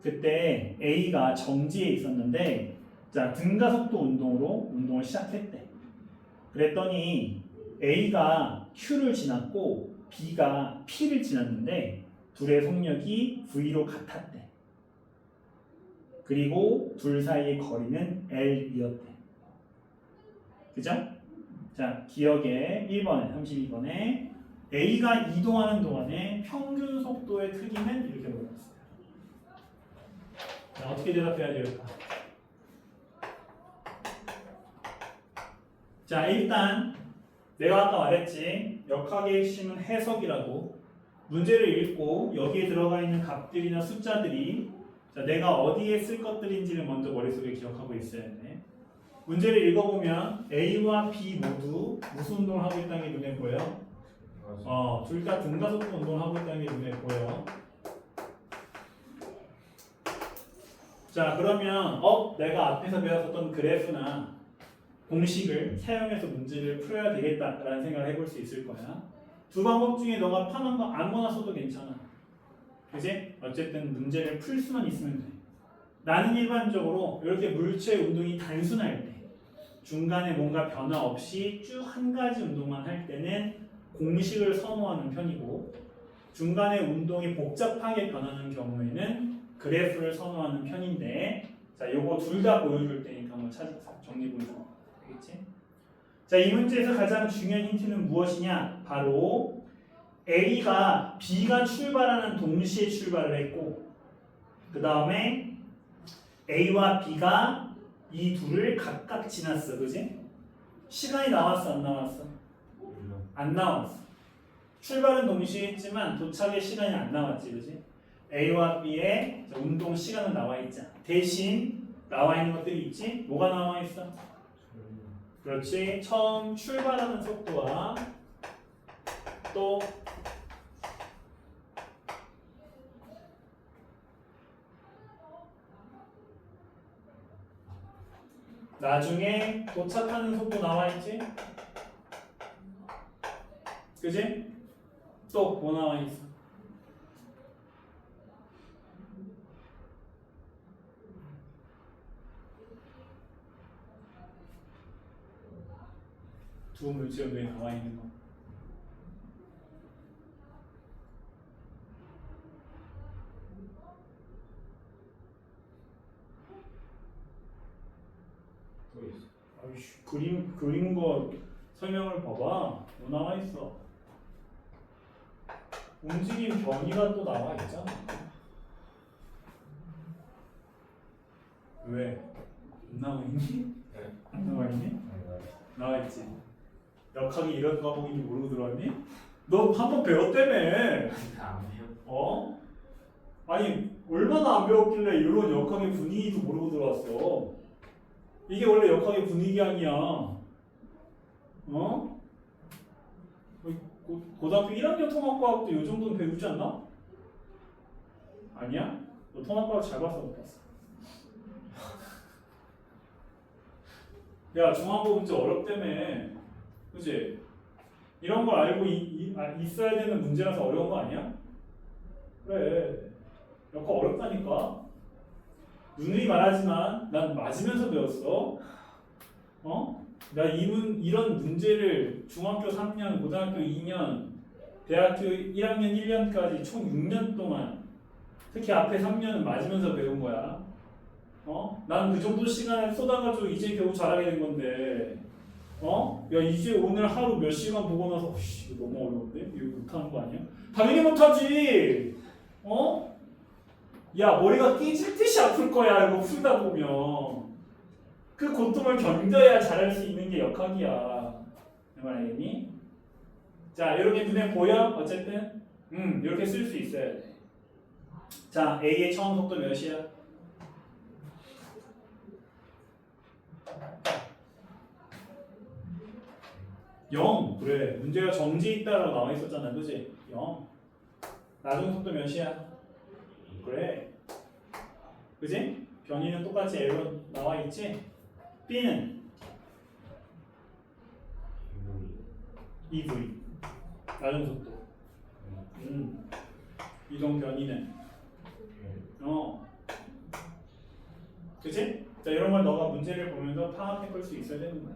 그때 A가 정지해 있었는데 자 등가속도 운동으로 운동을 시작했대. 그랬더니 A가 Q를 지났고 B가 P를 지났는데 둘의 속력이 V로 같았대. 그리고 둘 사이의 거리는 L이었대. 그죠? 자, 기억에 1번에 32번에 A가 이동하는 동안에 평균 속도의 크기는 이렇게 물어봤어요. 자, 어떻게 대답해야 될까? 자, 일단 내가 아까 말했지. 역학의 핵심은 해석이라고. 문제를 읽고 여기에 들어가 있는 값들이나 숫자들이 자, 내가 어디에 쓸 것들인지를 먼저 머릿속에 기억하고 있어야 돼. 문제를 읽어보면 A와 B 모두 무슨 운동을 하고 있다는 게 눈에 보여? 둘 다 등가속도 운동을 하고 있다는 게 눈에 보여. 자, 그러면 내가 앞에서 배웠었던 그래프나 공식을 사용해서 문제를 풀어야 되겠다라는 생각을 해볼 수 있을 거야. 두 방법 중에 너가 편한 거 아무거나 써도 괜찮아. 그지? 어쨌든 문제를 풀 수만 있으면 돼. 나는 일반적으로 이렇게 물체 운동이 단순할 때 중간에 뭔가 변화 없이 쭉 한 가지 운동만 할 때는 공식을 선호하는 편이고 중간에 운동이 복잡하게 변하는 경우에는 그래프를 선호하는 편인데 자, 요거 둘 다 보여줄 테니까 한번 정리 보여줘. 되겠지? 자, 이 문제에서 가장 중요한 힌트는 무엇이냐? 바로 A가 B가 출발하는 동시에 출발을 했고 그 다음에 A와 B가 이 둘을 각각 지났어. 그지? 시간이 나왔어 안 나왔어? 안 나왔어. 출발은 동시에 했지만 도착의 시간이 안 나왔지. 그지? A와 B의 운동 시간은 나와 있잖아. 대신 나와 있는 것들이 있지? 뭐가 나와 있어? 그렇지. 처음 출발하는 속도와 또 나중에 도착하는 속도 나와 있지? 그지? 또 뭐 나와 있어? 두 물체 운동에 나와 있는 거. 또 있어. 아이씨, 그림 거 설명을 봐봐. 뭐 나와 있어? 움직임 변이가 또 나와 있잖아. 왜? 안 나와 있니? 네. 안 나와 있니? 나와 있지. 역학이 이런 과목인지 모르고 들어왔니? 너 한 번 배웠다며. 안 배워. 어? 아니 얼마나 안 배웠길래 이런 역학의 분위기도 모르고 들어왔어. 이게 원래 역학의 분위기 아니야. 어? 고등학교 1학년 통합과학도 이 정도는 배우지 않나? 아니야? 너 통합과학 잘 봤어 못 봤어? 야 중앙고 문제 어렵다며. 그치? 이런 걸 알고 있어야 되는 문제라서 어려운 거 아니야? 그래. 역학 어렵다니까. 누누이 말하지만 난 맞으면서 배웠어. 어? 나 이런 문제를 중학교 3년, 고등학교 2년, 대학교 1학년 1년까지 총 6년 동안 특히 앞에 3년은 맞으면서 배운 거야. 어? 난 그 정도 시간을 쏟아가지고 이제 겨우 잘하게 된 건데 어? 야 이제 오늘 하루 몇 시간 보고 나서 이거 너무 어려운데? 이거 못하는 거 아니야? 당연히 못하지! 어? 야 머리가 깨질 듯이 아플 거야 이거 풀다 보면. 그 고통을 견뎌야 잘할 수 있는 게 역학이야. 내 말 알겠니? 자, 이렇게 눈에 보여? 어쨌든 이렇게 쓸 수 있어야 돼. 자, A의 처음 속도 몇이야? 영. 그래. 문제가 정지 있다라고 나와 있었잖아. 그지? 0. 나중 속도 몇이야? 그래. 그지? 변이는 똑같이 L로 나와 있지? B는 2V. 나중 속도. 이동 변이는 그치? 자, 이런 걸 너가 문제를 보면서 파악해 볼 수 있어야 되는 거야.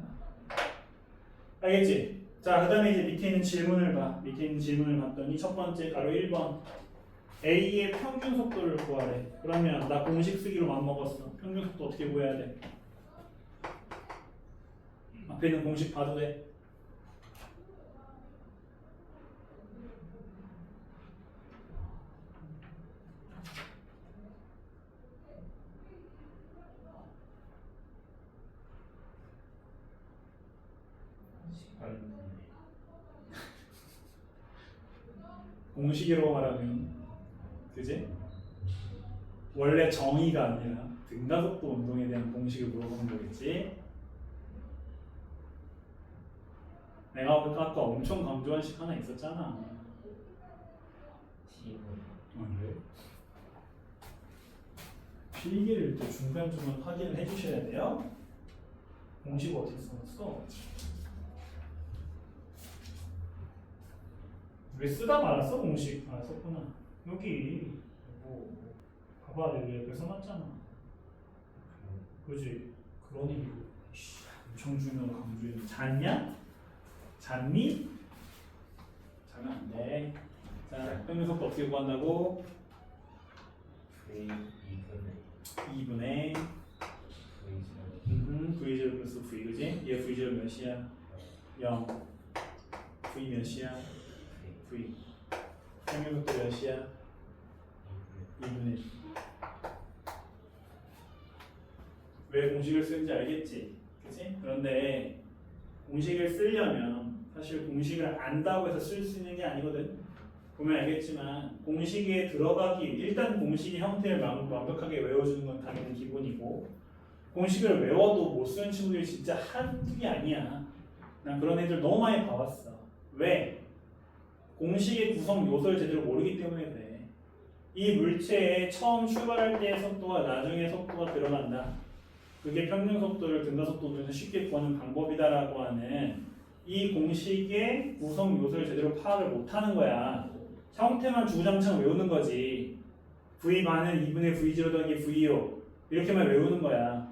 알겠지? 자, 그 다음에 이제 밑에 있는 질문을 봐. 밑에 있는 질문을 봤더니 첫 번째 가로 1번 A의 평균 속도를 구하래. 그러면 나 공식 쓰기로 맘먹었어. 평균 속도 어떻게 구해야 돼? 앞에 있는 공식 봐도 돼. 공식으로 말하면 그지? 원래 정의가 아니라 등가속도 운동에 대한 공식을 물어보는 거겠지? 내가 아까 엄청 강조한 식 하나 있었잖아. 왜? 필기를 또 중간중간 확인을 해주셔야 돼요. 공식 어디 써놨어? 왜 쓰다 말았어 공식? 아 썼구나. 여기 봐봐 여기 옆에 써놨잖아. 그지? 그러니 엄청 중요한 강조해. 잤냐? 잤니? 자면 안 돼. 자, 평균 속도 어떻게 구한다고? V2분의 V0 플러스 V 그지? 얘 V0 몇이야? 0. V 몇이야? V. 평균 속도 몇이야? 2분의 1. 왜 공식을 쓰는지 알겠지? 그치? 그런데 공식을 쓰려면 사실 공식을 안다고 해서 쓸 수 있는 게 아니거든. 보면 알겠지만 공식에 들어가기 일단 공식의 형태를 완벽하게 외워주는 건 당연히 기본이고 공식을 외워도 못 쓰는 친구들이 진짜 한둘이 아니야. 난 그런 애들 너무 많이 봐왔어. 왜? 공식의 구성 요소를 제대로 모르기 때문에 그래. 이 물체의 처음 출발할 때의 속도와 나중에 속도가 들어간다. 그게 평균 속도를 등가속도에서 쉽게 구하는 방법이다라고 하는 이 공식의 구성 요소를 제대로 파악을 못하는 거야. 형태만 주구장창 외우는 거지. V 반은 2분의 V0 더하기 V2 이렇게만 외우는 거야.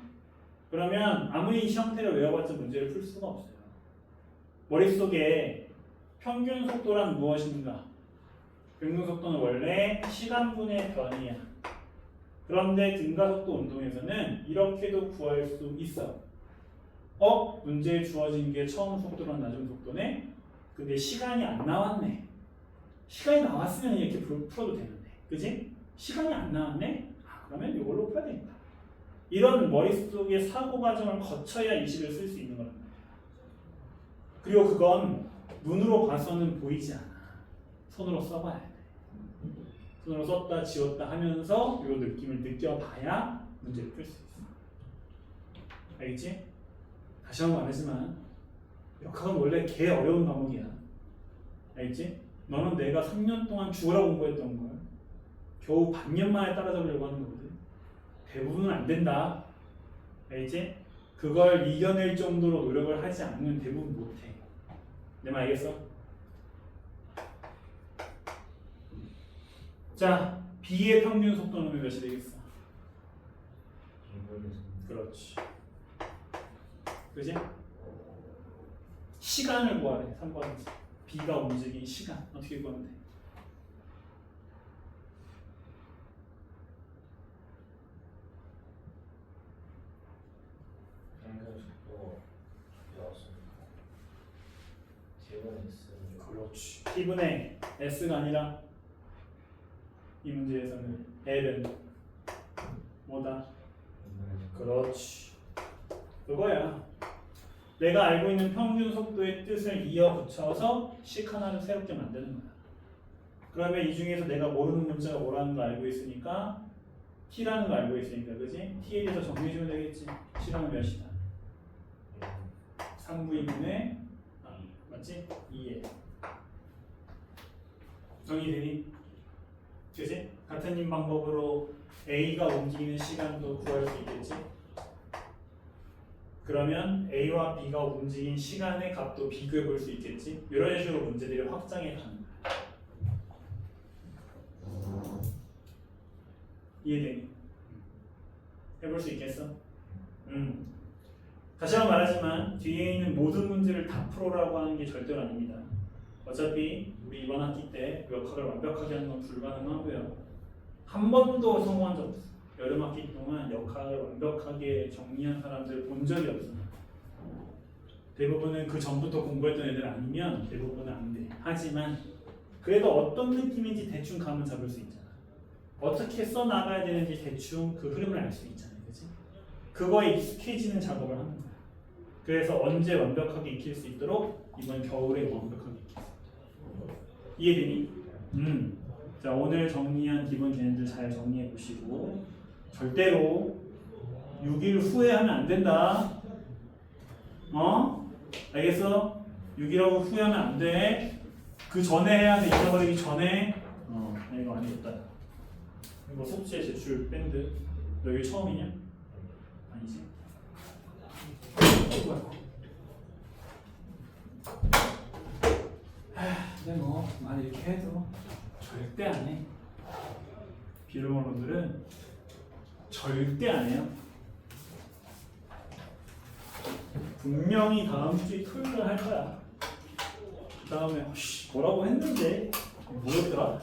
그러면 아무리 이 형태를 외워봤자 문제를 풀 수가 없어요. 머릿속에 평균 속도란 무엇인가? 평균 속도는 원래 시간분의 변이야. 그런데 등가속도 운동에서는 이렇게도 구할 수 있어. 문제에 주어진 게 처음 속도랑 나중 속도네? 근데 시간이 안 나왔네. 시간이 나왔으면 이렇게 풀어도 되는데. 그지? 시간이 안 나왔네? 그러면 이걸로 풀어야 되겠다. 이런 머릿속의 사고 과정을 거쳐야 이 식을 쓸 수 있는 거란 말이야. 그리고 그건 눈으로 봐서는 보이지 않아. 손으로 써봐야 돼. 손으로 썼다 지웠다 하면서 이 느낌을 느껴봐야 문제를 풀 수 있어. 알겠지? 다시 한번 말하지만 역학은 원래 개 어려운 과목이야. 알겠지? 너는 내가 3년 동안 죽으라 공부했던 걸 겨우 반년 만에 따라잡으려고 하는 거거든. 대부분은 안 된다. 알겠지? 그걸 이겨낼 정도로 노력을 하지 않으면 대부분 못해. 내 말 알겠어? 자, B의 평균 속도는 몇이 되겠어? 그렇지. 그지? 시간을 구하래. 3번. B가 움직인 시간. 어떻게 구하면 돼? 그렇지. T분의 S가 아니라 이 문제에서는 L은 뭐다? 그렇지. 그거야. 내가 알고 있는 평균 속도의 뜻을 이어 붙여서 식 하나를 새롭게 만드는 거야. 그러면 이 중에서 내가 모르는 문자가 뭐라는 거 알고 있으니까 t라는 거 알고 있으니까 그지? t에 대해서 정리해주면 되겠지. t라는 몇이다? 3분의 맞지? 2에 정리되니? 그지? 같은 임 방법으로 A가 움직이는 시간도 구할 수 있겠지? 그러면 A와 B가 움직인 시간의 값도 비교해 볼 수 있겠지? 이런 식으로 문제들이 확장해 가는 거야. 이해되니? 해볼 수 있겠어? 다시 한번 말하지만 뒤에 있는 모든 문제를 다 풀어라고 하는 게 절대로 아닙니다. 어차피 우리 이번 학기 때 역학을 완벽하게 하는 건 불가능하고요. 한 번도 성공한 적 없어. 여름 학기 동안 역학을 완벽하게 정리한 사람들 본 적이 없어. 대부분은 그 전부터 공부했던 애들 아니면 대부분은 안 돼. 하지만 그래도 어떤 느낌인지 대충 감은 잡을 수 있잖아. 어떻게 써 나가야 되는지 대충 그 흐름을 알 수 있잖아, 그렇지? 그거에 익숙해지는 작업을 하는 거야. 그래서 언제 완벽하게 익힐 수 있도록 이번 겨울에 완벽하게 익힐 수 있도록. 이해되니? 자, 오늘 정리한 기본 개념들 잘 정리해 보시고 절대로 6일 후에 하면 안 된다. 알겠어? 6일하고 후회하면 안 돼. 그 전에 해야 돼. 잊어버리기 전에. 이거 아니겠다. 이거 속지에 제출 밴드. 너 여기 처음이냐? 아니지. 근데 뭐 많이 이렇게 해도 절대 안 해. 비루머분들은 절대 안 해요. 분명히 다음 주에 토요일에 할 거야. 그 다음에 뭐라고 했는데 뭐였더라?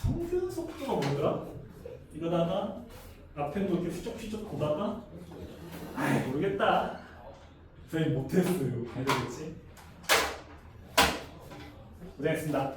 평균 속도가 뭐더라? 이러다가 앞에 거 이렇게 휘적휘적 보다가 모르겠다. 선생님 못했어요. 해야 되겠지? 고생했습니다.